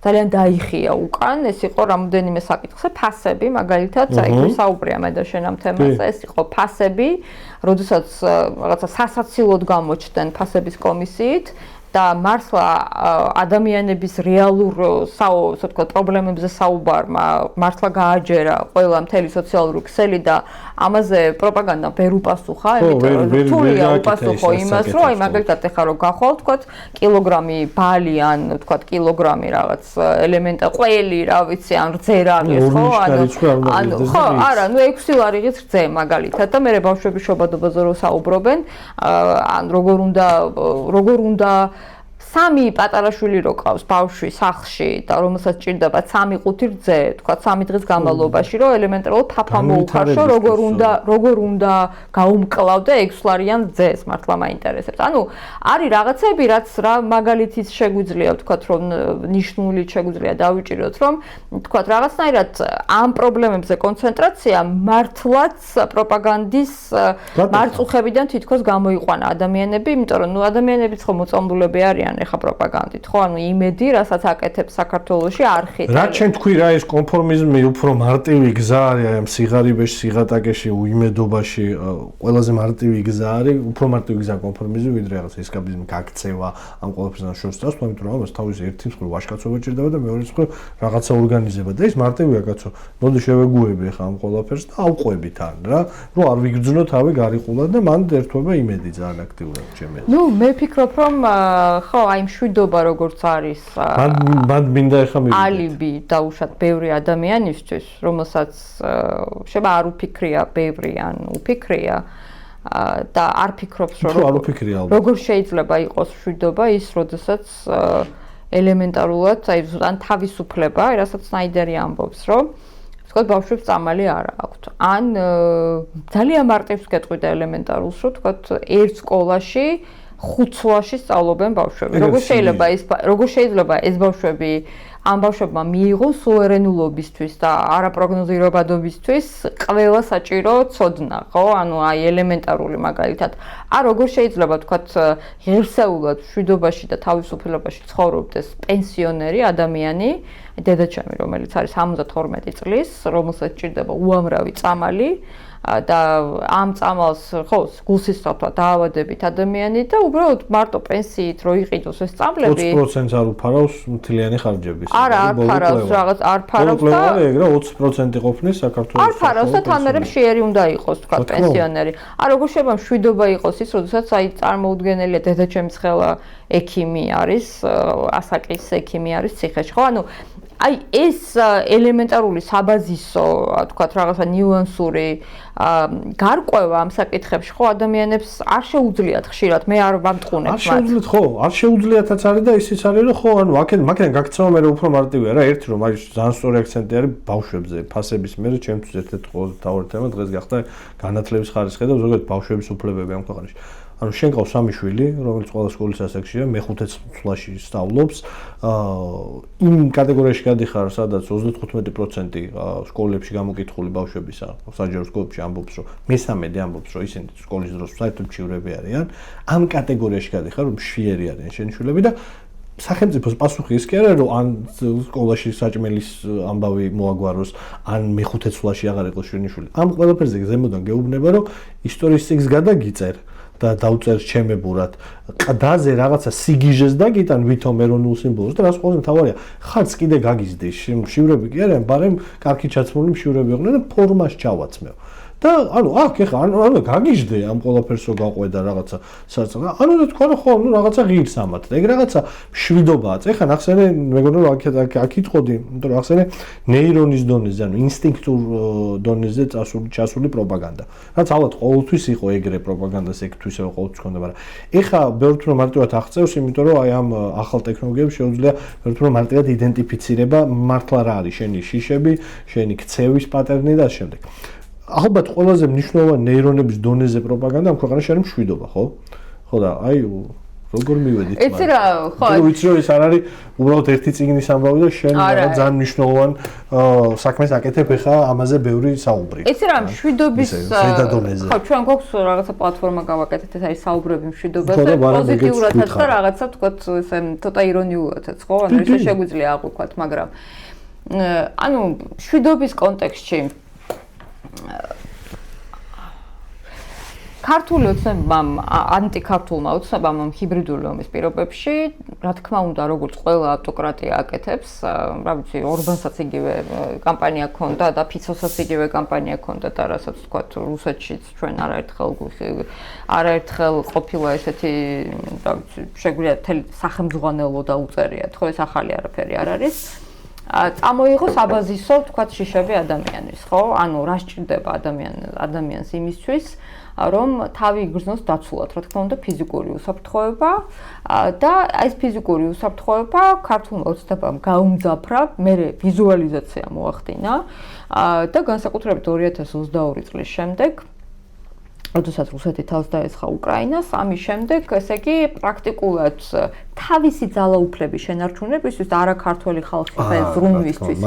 ძალიან დაიხია უკან, ეს იყო რამოდენიმე საკითხზე, ფასები, მაგალითად, აი გვისაუბრია მე და შენ ამ თემაზე, ეს იყო ფასები, როდესაც რაღაცა სასაცილოდ გამოჩნდნენ ფასების კომისიით და მართლა ადამიანების რეალურ ასე ვთქვათ პრობლემებზე საუბარმა მართლა გააჯერა ყველა მთელი სოციალური ქსელი და ამაზე პროპაგანდამ ვერ უპასუხა, იმიტომ რომ რთულია უპასუხო იმას, რომ აი მაგალითად ეხლა რომ გახვალ ვთქვათ კილოგრამი ბალი ან ვთქვათ კილოგრამი რაღაც ელემენტა ყველი რა ვიცი ან რძე რაღაც ხო ანუ ხო არა ნუ 6 ლარიღის რძე მაგალითად და მე ბავშვების შობადობაზე რო საუბრობენ ან როგორ უნდა სამი პატარა შვილი რო ყავს ბავშვი სახლში და რომელსაც ჭირდება 3-5 რძე, თქვა 3 დღის განმავლობაში, რომ ელემენტარულად ფაფა მოუხარშო, როგორ უნდა გაუმკლავდე 6 ლარიან რძეს, მართლა მაინტერესებს. ანუ არის რაღაცები, რაც რა მაგალითიც შეგვიძლია ვთქვათ, რომ ნიშნული შეგვიძლია დავიჭიროთ, რომ ვთქვათ, რაღაცნაირად ამ პრობლემებზე კონცენტრაცია მართლაც პროპაგანდის მარწუხებიდან თითქოს გამოიყვანა ადამიანები, იმიტომ რომ ნუ ადამიანებიც ხო მოწამლულები არიან ეხა პროპაგანდით, ხო? ანუ იმედი, რასაც აკეთებს საქართველოში არხით. რა ჩვენ თქვი რა ეს კონფორმიზმი უფრო მარტივი გზა არის აი ამ სიღარიბეში, სიღატაკეში, უიმედობაში, ყველაზე მარტივი გზა არის, უფრო მარტივი გზა კონფორმიზმი, ვიდრე რაღაც ესკაპიზმი გაქცევა ამ ყველაფერთან შორს წასვლა, იმიტომ რომ ამას თავის ერთი მხრივ ვაშკაცობა ჭირდება და მეორე მხრივ რაღაცა ორგანიზება და ეს მარტივია კაცო. მოდი შევეგუები ახლა ამ ყველაფერს და ავყვებით ან რა, რომ არ ვიგრძნო თავი გარიყულად და მან ერთვება იმედი ძალიან აქტიურად ჩემი. ნუ მე ვფიქრობ რომ ხო აი მშვიდობა როგორც არის მან მინდა ეხა მივიდეთ ალიბი დაუშვათ ბევრი ადამიანისთვის რომელსაც შეიძლება არ უფიქრია ბევრი ან უფიქრია და არ ფიქრობს რომ როგორ შეიძლება იყოს მშვიდობა ის როდესაც ელემენტარულად აი ან თავისუფლება რასაც სნაიდერი ამბობს რომ თქვა ბავშვებს წამალი არ აქვთ ან ძალიან მარტივს გეტყვი და ელემენტარულს რომ თქვა ერთ სკოლაში 5 წლში სწავლობენ ბავშვები. როგორ შეიძლება ეს ბავშვები ამ ბავშვებმა მიიღოს სუვერენულობისთვის და არაპროგნოზირებადობისთვის ყველა საჭირო ცოდნა, ხო? ანუ აი ელემენტარული მაგალითად. როგორ შეიძლება თქვათ ღირსეულად მშვიდობაში და თავისუფლებაში ცხოვრობდეს პენსიონერი ადამიანი, დედაჩემი, რომელიც არის 72 წლის, რომელსაც ჭირდება უამრავი წამალი და ამ წამალს ხო გულსისხლთა დაავადებით ადამიანი და უბრალოდ მარტო პენსიით რო იყიდოს ეს წამლები 20% არ უფარავს მთლიანი ხარჯების. არა, არ ფარავს რაღაც, არ ფარავს და ეგრე 20% ყოფნის საქართველოს. არ ფარავს და თანერებ შეერი უნდა იყოს თქვა პენსიონერი. როგორ შეიძლება მშვიდობა იყოს ის, როდესაც აი წარმოუდგენელია დედაჩემის ხელა ექიმი არის, ასაკის ექიმი არის ციხეში, ხო? ანუ აი ეს ელემენტარული საბაზისო, თქვათ რაღაცა ნიუანსური გარკვევა ამ საკითხებში ხო ადამიანებს არ შეუძლიათ ხშირად მე არ ვამტყუნებ მათ. არ შეუძლიათ ხო, არ შეუძლიათაც არის და ისიც არის რომ ხო ანუ აქედან გაქცევა მე უფრო მარტივია რა ერთი რომ არის ძალიან სწორი აქცენტი არის ბავშვებზე ფასების მერე ჩემთვის ერთ-ერთი ყველაზე მთავარი თემა დღეს გახდა განათლების ხარისხი და ზოგადად ბავშვების უფლებები ამ ქვეყანაში. ანუ შენ ყავს 3 შვილი, რომელიც ყველა სკოლის ასაკშია, მე-5 წლში სწავლობს. იმ კატეგორიაში გადიხარ, სადაც 35% სკოლებში გამოკითხული ბავშვებისა, საჯარო სკოლებში ამბობს, რომ მე-13 ამბობს, რომ ისინი სკოლის დროს საერთოდ მშივრები არიან. ამ კატეგორიაში გადიხარ, რომ მშვიერი არიან შენი შვილები და სახელმწიფოს პასუხი ის კი არა, რომ ან სკოლაში საჭმელის ამბავი მოაგვაროს, ან მე-5 წლში აღარ იყოს შენი შვილი. ამ ყველაფერზე ზემოდან გეუბნება, რომ ისტორიის წიგნს გადაგიწერ. და დაუწერს ჩემებურად ყდაზე რაღაცა სიგიჟეს დაგიტან ვითომ ეროვნულ სიმბოლოს და რაც ყველაზე მთავარია ხარც კიდე გაგიზდეს მშივრები კი არიან ბარემ კარგი ჩაცმული მშივრები იყვნენ და ფორმას ჩავაცმევ და ანუ აქ ეხა ანუ გაგიჟდე ამ ყველაფერსო გაყვედა რაღაცა საწნა ანუ და თქვა რომ ხო ნუ რაღაცა ღირს ამათ და ეგ რაღაცა მშვიდობაა ეხა ნახსენე მეგონა რომ აქ იტყოდი იმიტომ რომ ახსენე ნეირონის დონეზე ანუ ინსტინქტურ დონეზე ჩასული პროპაგანდა რაც ალბათ ყოველთვის იყო ეგრე პროპაგანდას ეგთვის ყოველთვის ხონდა მაგრამ ეხა ბევრთ რომ მარტივად აღწევს იმიტომ რომ აი ამ ახალ ტექნოლოგიებს შეუძლია ბევრთ რომ მარტივად იდენტიფიცირება მართლა რა არის შენი შიშები შენი ქცევის პატერნი და ამ შემდეგ ალბათ ყველაზე მნიშვნელოვანი ნეირონების დონეზე პროპაგანდა ამ ქვეყანაში არის მშვიდობა, ხო? ხო და აი როგორ მივედით მაგრამ. იცი რა, ხო. ვიცი რომ ეს არ არის უბრალოდ ერთი წიგნის ამბავი და შენ ძალიან მნიშვნელოვან საქმეს აკეთებ ხა ამაზე ბევრი საუბრი. იცი რა, მშვიდობის ხო, ჩვენ გვაქვს რაღაცა პლატფორმა გავაკეთეთ, ეს არის საუბრები მშვიდობაზე, პოზიტიურადაც და რაღაცა თქვათ ესე ცოტა ირონიულადაც, ხო? ანუ ისე შეგვიძლია აღვიქვათ, მაგრამ ანუ მშვიდობის კონტექსტში ქართული ოცნებამ, ანტიქართულმა ოცნებამ ჰიბრიდული ომის პირობებში, რა თქმა უნდა, როგორც ყველა ავტოკრატია აკეთებს, რა ვიცი, ორბანსაც იგივე კამპანია ჰქონდა და ფიცოსაც იგივე კამპანია ჰქონდა და რასაც თქვა რუსეთშიც ჩვენ არაერთხელ ყოფილა ესეთი, რა ვიცი, შეგვიძლია მთელი სახელმძღვანელო დაუწერიათ, ხო, ეს ახალი არაფერი არ არის. წამოიღო საბაზისო, თქვა შიშები ადამიანის, ხო? ანუ რა სჭირდება ადამიანს იმისთვის, რომ თავი იგრძნოს დაცულად, რა თქმა უნდა, ფიზიკური უსაფრთხოება და ეს ფიზიკური უსაფრთხოება ქართულმა ოცნებამ გაუმძაფრა, მერე ვიზუალიზაცია მოახდინა და განსაკუთრებით 2022 წლის შემდეგ როდესაც რუსეთი თავს დაესხა უკრაინას, ამის შემდეგ, ესე იგი, პრაქტიკულად თავისი ძალაუფლების შენარჩუნებისთვის და არაქართველი ხალხის ზრუნვისთვის.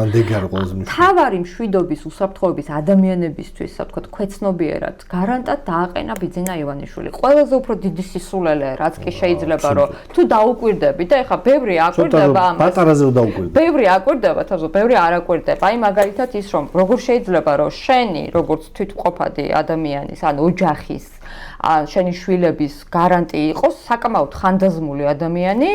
თავარი მშვიდობის უსაფრთხოების ადამიანებისთვის, ასე ვთქვათ, ქვეცნობიერად გარანტად დააყენა ბიძინა ივანიშვილი. ყველაზე უფრო დიდი სისულელე, რაც კი შეიძლება, რომ თუ დაუკვირდები და ეხლა ბევრი აკვირდება ამას. პატარაზე დაუკვირდები. ბევრი აკვირდება, თავს ბევრი არ აკვირდება. აი მაგალითად ის რომ როგორ შეიძლება რომ შენი, როგორც თვითმყოფადი ადამიანის, ანუ ოჯახის შენი შვილების გარანტი იყოს საკმაოდ ხანდაზმული ადამიანი,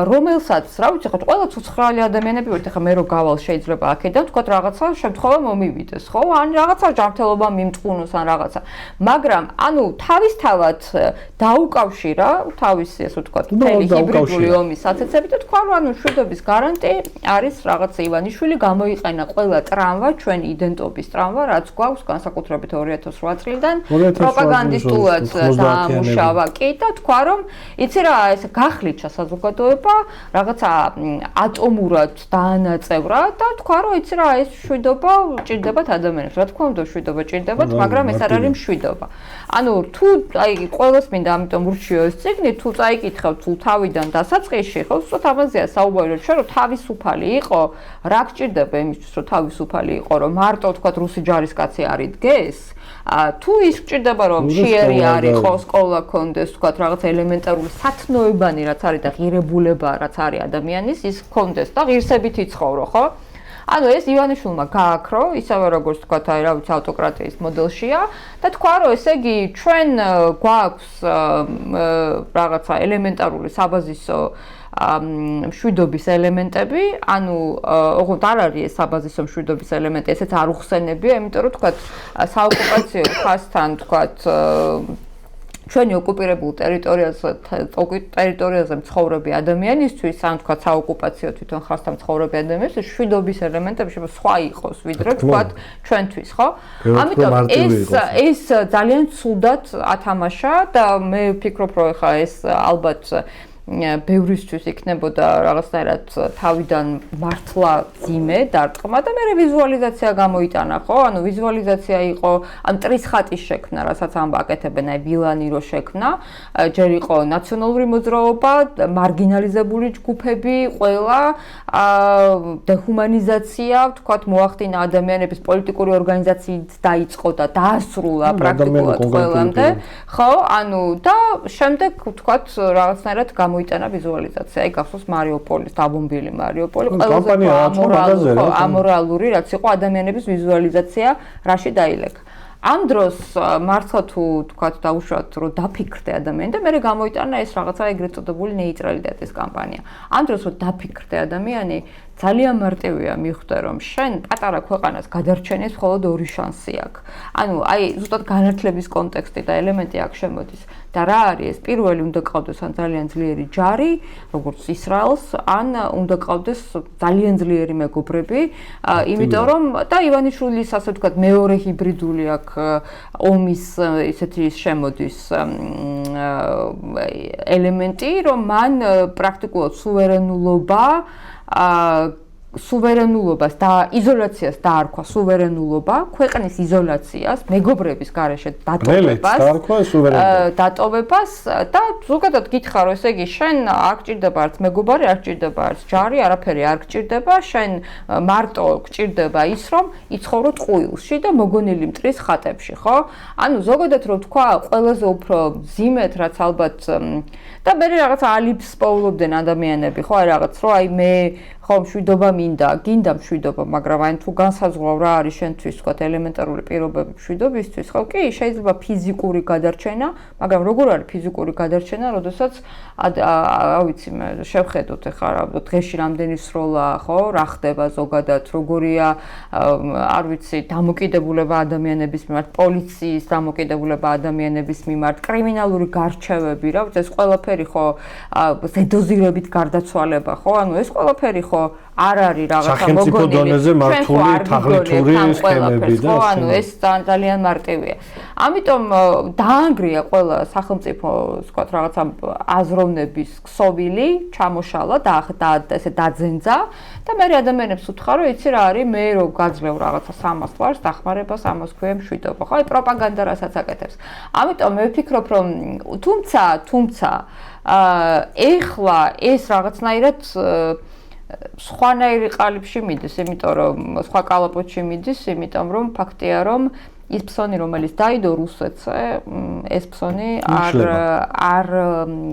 რომელსაც, რა ვიცი, ხო, ყველა ცოცხალი ადამიანები ვართ, ახლა მე რო გავალ შეიძლება აქედან, თქვა რაღაცა შემთხვევა მომივიდეს, ხო? ან რაღაცა ჯანმრთელობა მიმწყუნოს ან რაღაცა. მაგრამ, ანუ თავისთავად დაუკავშირა თავისი, ასე ვთქვათ, მთელი ჰიბრიდული ომის საცეცები და თქვა, რომ ანუ მშვიდობის გარანტი არის რაღაც ივანიშვილი, გამოიყენა ყველა ტრამვა, ჩვენი იდენტობის ტრამვა, რაც გვაქვს განსაკუთრებით 2008 წლიდან პროპაგანდისტულად დაამუშავა კი და თქვა რომ იცი რა ეს გახლიჩა საზოგადოება რაღაცა ატომურად დაანაწევრა და თქვა რომ იცი რა ეს მშვიდობა ჭირდებათ ადამიანებს რა თქმა უნდა მშვიდობა ჭირდებათ მაგრამ ეს არ არის მშვიდობა ანუ თუ აი ყველას მინდა ამიტომ ურჩიო ეს წიგნი თუ წაიკითხავთ თუ თავიდან დასაწყისში ხო უბრალოდ ამაზეა საუბარი ჩვენ რომ თავისუფალი იყო რა გჭირდება იმისთვის რომ თავისუფალი იყო რომ მარტო თქვა რუსი ჯარისკაცი არ იდგეს თუ ის გჭირდება რომ შიერი არ იყოს სკოლა კონდეს თქვა რაღაც ელემენტარული სათნოებანი რაც არის და ღირებულება რაც არის ადამიანის ის კონდეს და ღირსებით იცხოვრო ხო ანუ ეს ივანიშვილმა გააქრო ისევე როგორც თქვა აი რა ვიცი ავტოკრატიის მოდელშია და თქვა რომ ესე იგი ჩვენ გვაქვს რაღაცა ელემენტარული საბაზისო მშვიდობის ელემენტები, ანუ ოღონდ არ არის ეს საბაზისო მშვიდობის ელემენტი, ესეც არ უხსენებია, იმიტომ რომ თქვა საოკუპაციო ხასთან თქვა ჩვენი ოკუპირებულ ტერიტორიაზე მცხოვრები ადამიანისთვის, ან თქვა საოკუპაციო თვითონ ხასთან მცხოვრები ადამიანისთვის მშვიდობის ელემენტები შეიძლება სხვა იყოს, ვიდრე თქვა ჩვენთვის, ხო? ამიტომ ეს ძალიან ცუდად ათამაშა და მე ვფიქრობ, რომ ეხლა ეს ალბათ ბევრისთვის იქნებოდა რაღაცნაირად თავიდან მართლა ძიმე დარტყმა და მე ვიზუალიზაცია გამოიტანა ხო ანუ ვიზუალიზაცია იყო ან ტრის ხატის შექმნა რასაც ამ აკეთებენ აი ვილანი რო შექმნა ჯერ იყო ნაციონალური მოძრაობა მარგინალიზებული ჯგუფები ყველა დეჰუმანიზაცია ვთქვათ მოახდინა ადამიანების პოლიტიკური ორგანიზაციით დაიწყო და დაასრულა პრაქტიკულად ყველამდე ხო ანუ და შემდეგ ვთქვათ რაღაცნაირად მოიტანა ვიზუალიზაცია. აი გახსოვს მარიუპოლის დაბომბილი მარიუპოლი ყველაზე ამორალური რაც იყო ადამიანების ვიზუალიზაცია რაში დაილეკა. ამ დროს მართლა თუ თქვათ დაუშვათ რომ დაფიქრდე ადამიანი და მე გამოიტანა ეს რაღაცა ეგრეთ წოდებული ნეიტრალიტეტის კამპანია. ამ დროს რომ დაფიქრდე ადამიანი ძალიან მარტივია მიხვდე რომ შენ პატარა ქვეყანას გადარჩენის მხოლოდ ორი შანსი აქვს. ანუ აი ზუსტად განათლების კონტექსტი და ელემენტი აქ შემოდის. და რა არის ეს? პირველი უნდა ყავდეს ან ძალიან ძლიერი ჯარი, როგორც ისრაელს, ან უნდა ყავდეს ძალიან ძლიერი მეგობრები, იმიტომ რომ და ივანიშვილის ასე ვთქვათ მეორე ჰიბრიდული აქ ომის ისეთი შემოდის ელემენტი, რომ მან პრაქტიკულად სუვერენულობას და იზოლაციას დაარქვა სუვერენულობა, ქვეყნის იზოლაციას, მეგობრების გარეშე დატოვებას და ზოგადად გითხრა რომ ესე იგი შენ არ გჭირდება არც მეგობარი, არ გჭირდება არც ჯარი, არაფერი არ გჭირდება, შენ მარტო გჭირდება ის რომ იცხოვრო ტყუილში და მოგონილი მტრის ხატებში, ხო? ანუ ზოგადად რომ თქვა, ყველაზე უფრო მძიმედ რაც ალბათ და მე რაღაც ალიფს პოულობდნენ ადამიანები, ხო, აი რაღაც რომ აი მე ხო, მშვიდობა მინდა, გინდა მშვიდობა, მაგრამ აი თუ განსაზღვრავ რა არის შენთვის თქვა ელემენტარული პირობები მშვიდობისთვის, ხო, კი, შეიძლება ფიზიკური გადარჩენა, მაგრამ როგორ არის ფიზიკური გადარჩენა, როდესაც ავიცი მე შევხედოთ ახლა რა დღეში რამდენი სროლა, ხო, რა ხდება ზოგადად, როგორია არ ვიცი, დამოკიდებულება ადამიანების მიმართ, პოლიციის დამოკიდებულება ადამიანების მიმართ, კრიმინალური გარჩევები, რა ვიცი, ეს ყველაფერი ხო ზედოზირებით გარდაცვალება, ხო? ანუ ეს ყველაფერი ხო არ არის რაღაცა მოგონილი. სახელმწიფო დონეზე მართული თაღლითური სქემები და ანუ ეს ძალიან მარტივია. ამიტომ დაანგრია ყველა სახელმწიფოს, ვთქვათ, რაღაცა აზროვნების ქსოვილი, ჩამოშალა და ესე დაძენძა და მე ადამიანებს უთხრა, რომ იცი რა არის, მე რო გაძლევ რაღაცა 300 ლარს, დახმარებას 300 ქვია მშვიდობა. ხო, აი პროპაგანდა რასაც აკეთებს. ამიტომ მე ვფიქრობ, რომ თუმცა ეხლა ეს რაღაცნაირად სხვანაირი ყალიბში მიდის, იმიტომ რომ სხვა კალაპოტში მიდის, იმიტომ რომ ფაქტია, რომ ის ფსონი, რომელიც დაიდო რუსეთზე, ეს ფსონი არ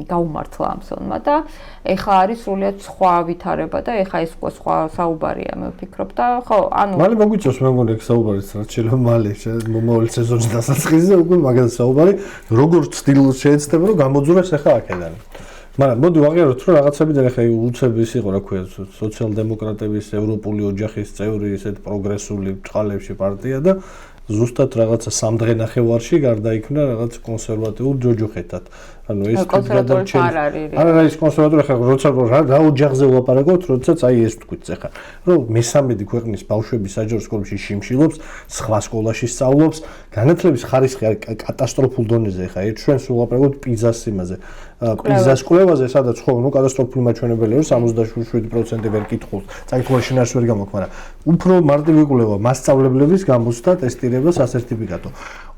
გაუმართლა ამ ფსონმა და ეხლა არის სრულიად სხვა ვითარება და ეხლა ეს სხვა საუბარია, მე ვფიქრობ და ხო, ანუ მალე მოგვიწევს მე მგონი ეს საუბარიც რაც შეიძლება მალე მომავალი სეზონის დასაწყისზე უკვე მაგას საუბარი, როგორ ცდილობს შეეცდება რომ გამოძურეს ახლა აქედან. მაგრამ მოდი ვაღიაროთ რომ რაღაცებიდან ახლა უცების იყო რა ქვია სოციალ-დემოკრატების ევროპული ოჯახის წევრი ისეთ პროგრესული წყალებში პარტია და ზუსტად რაღაცა სამდღენახევარში გარდაიქმნა რაღაც კონსერვატიულ ჯოჯოხეთად. ანუ ეს კონსერვატორი არ არის კონსერვატორი ხა როცა რა ოჯახზე ვლაპარაკობთ, როდესაც აი ეს თქვით ახლა რომ მესამედი ქვეყნის ბავშვები საჯარო სკოლებში შიმშილობს, სხვა სკოლაში სწავლობს, განათლების ხარისხი არის კატასტროფულ დონეზე ახლა ჩვენს ვლაპარაკობთ პიზას იმაზე. პიზას კვლევაზე სადაც ხო ნუ კატასტროფული მაჩვენებელია რომ 77% ვერ კითხულობს. წაკითხული შინაარს ვერ გამოქვ, მაგრამ უფრო მარტივი კვლევა მასწავლებლების გამოცდა, ტესტირება, სასერტიფიკატო.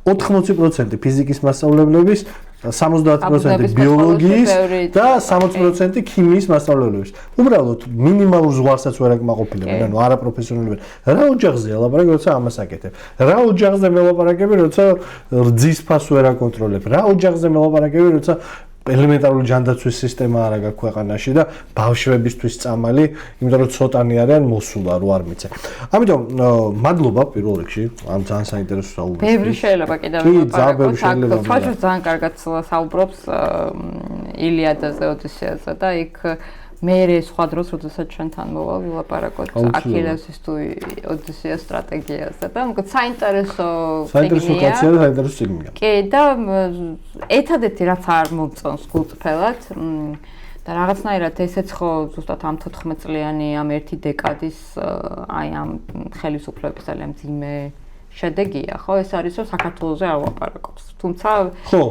80% ფიზიკის მასწავლებლების, 70% ბიოლოგიის და 60% ქიმიის მასწავლებლების. უბრალოდ მინიმალურ ზღვარსაც ვერ აკმაყოფილებენ, ანუ არაპროფესიონალები. რა ოჯახზეა ლაპარაკი, როცა ამას აკეთებ? რა ოჯახზე მელაპარაკები, როცა რძის ფასს ვერ აკონტროლებ? რა ოჯახზე მელაპარაკები, როცა ელემენტარული ჯანდაცვის სისტემა არ აქვს ქვეყანაში და ბავშვებისთვის წამალი, იმიტომ რომ ცოტანი არიან მოსულა, რო არ მიცე. ამიტომ მადლობა პირველ რიგში ამ ძალიან საინტერესო საუბრისთვის. ბევრი შეიძლება კიდევ ლაპარაკოთ. თვითონ ძალიან კარგად საუბრობს ილიადაზე, ოდისეაზე და იქ მე სხვა დროს, როდესაც ჩვენთან მოვალ ვილაპარაკოთ აქილევსის თუ ოდისეას სტრატეგიაზე და მოკლედ საინტერესო კაცია და საინტერესო წიგნია. კი და ერთადერთი რაც არ მომწონს გულწრფელად და რაღაცნაირად ესეც ხო ზუსტად ამ 14 წლიანი ამ ერთი დეკადის აი ამ ხელისუფლების ძალიან მძიმე შედეგია, ხო, ეს არის რომ საქართველოზე არ ვაპარაკობს. თუმცა ხო,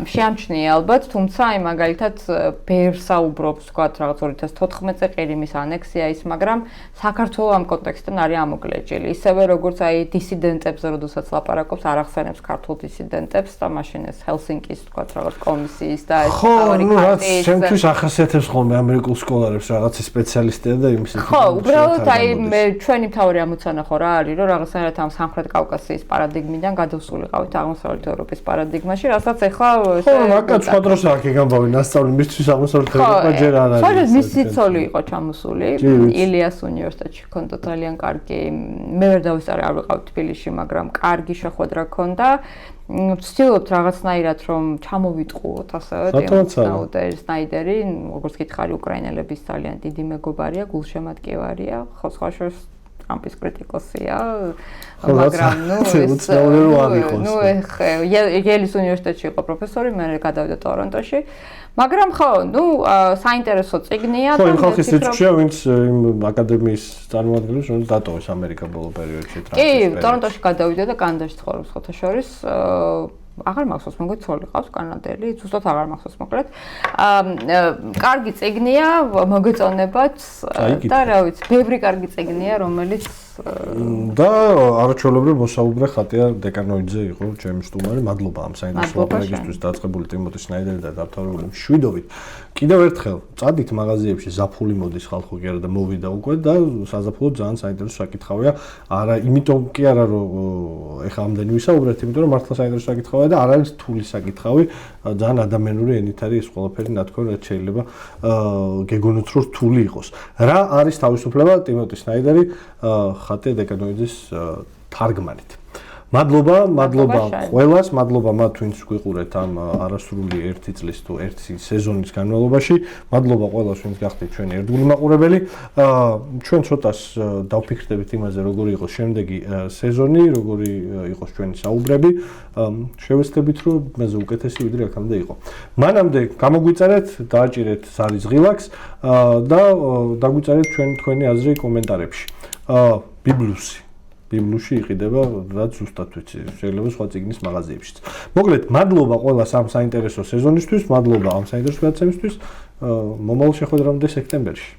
შეამჩნია ალბათ, თუმცა აი მაგალითად ბევრ საუბრობს, თქვა რაღაც 2014 წელი ყირიმის ანექსია ის, მაგრამ საქართველოს ამ კონტექსტთან არის ამოგლეჯილი. ისევე როგორც აი დისიდენტებზე, როდესაც ლაპარაკობს, არ ახსენებს ქართულ დისიდენტებს და მაშინ ეს ჰელსინკის, თქვა რაღაც კომისიის და ეს თავი ქარტიის. ხო, ჩემთვის ახასიათებს ხოლმე ამერიკულ სკოლარებს რაღაცა სპეციალისტია და იმის. ხო, უბრალოდ აი მე ჩვენი თავი ამოცანა ხო რა არის, რომ რაღაცნაირად ამ სამხრეთ კავკასიის პარადიგმიდან გადავსულიყავით აღმოსავლეთ ევროპის პარადიგმაში, რასაც ახლა ესე ხო, მაგაც სხვა დროს აქ იგამბავი ნასწავლი მისთვის აღმოსავლეთ ევროპა ჯერ არ არის. ხო, მის ციცოლი იყო ჩამოსული, ილიას უნივერსიტეტში ჰქონდა ძალიან კარგი, მე ვერ დავისწარე, არ ვიყავ თბილისში, მაგრამ კარგი შეხვედრა ჰქონდა. ვცდილობთ რაღაცნაირად რომ ჩამოვიტყუოთ ასევე სნაიდერი, როგორც გითხარი, უკრაინელების ძალიან დიდი მეგობარია, გულშემატკივარია, ხო სხვა შორის ტრამპის კრიტიკოსია, მაგრამ ნუ იელის უნივერსიტეტში იყო პროფესორი, მე გადავიდა ტორონტოში. მაგრამ ხო, ნუ საინტერესო წიგნია და ხო, ხალხის რიცხვია, ვინც იმ აკადემიის წარმომადგენლებს, რომელიც დატოვეს ამერიკა ბოლო პერიოდში ტრამპის. კი, ტორონტოში გადავიდა და კანადაში ცხოვრობს ხოთა შორის. აღარ მახსოვს, მეგონი ცოლი ყავს კანადელი, ზუსტად აღარ მახსოვს მოკლედ. კარგი წიგნია, მოგეწონებათ და რა ვიცი, ბევრი კარგი წიგნია, რომელიც და არაჩვეულებრივ მოსაუბრე ხატია დეკანოიძე იყო ჩემი სტუმარი. მადლობა ამ საინტერესო ლაპარაკისთვის დაწყებული ტიმოტი სნაიდერი და დამთავრებული მშვიდობით. კიდევ ერთხელ წადით მაღაზიებში ზაფხული მოდის ხალხო კი არა და მოვიდა უკვე და საზაფხულო ძალიან საინტერესო საკითხავია. არა, იმიტომ კი არა რომ ეხა ამდენი ვისაუბრეთ, იმიტომ რომ მართლა საინტერესო საკითხავია და არ არის რთული საკითხავი, ძალიან ადამიანური ენით არის ეს ყველაფერი ნათქვამი, რაც შეიძლება გეგონოთ რომ რთული იყოს. რა არის თავისუფლება ტიმოტი სნაიდერი ხატე დეკანოიძის თარგმანით. მადლობა ყველას, მადლობა მათ ვინც გვიყურეთ ამ არასრული 1 წლის თუ 1 სეზონის განმავლობაში. მადლობა ყველას ვინც გახდით ჩვენი ერთგული მაყურებელი. ჩვენ ცოტას დავფიქრდებით იმაზე როგორი იყოს შემდეგი სეზონი, როგორი იყოს ჩვენი საუბრები. შევეცდებით რომ მეზე უკეთესი ვიდრე აქამდე იყო. მანამდე გამოგვიწერეთ, დააჭირეთ ზარის ღილაკს და დაგვიწერეთ თქვენი აზრი კომენტარებში. ბიბლიაში იყიდება, რაც ზუსტად ვიცი, შეიძლება სხვა წიგნის მაღაზიებშიც. მოკლედ, მადლობა ყველას ამ საინტერესო სეზონისთვის, მადლობა ამ საინტერესო გადაცემისთვის. მომავალ შეხვედრამდე სექტემბერში.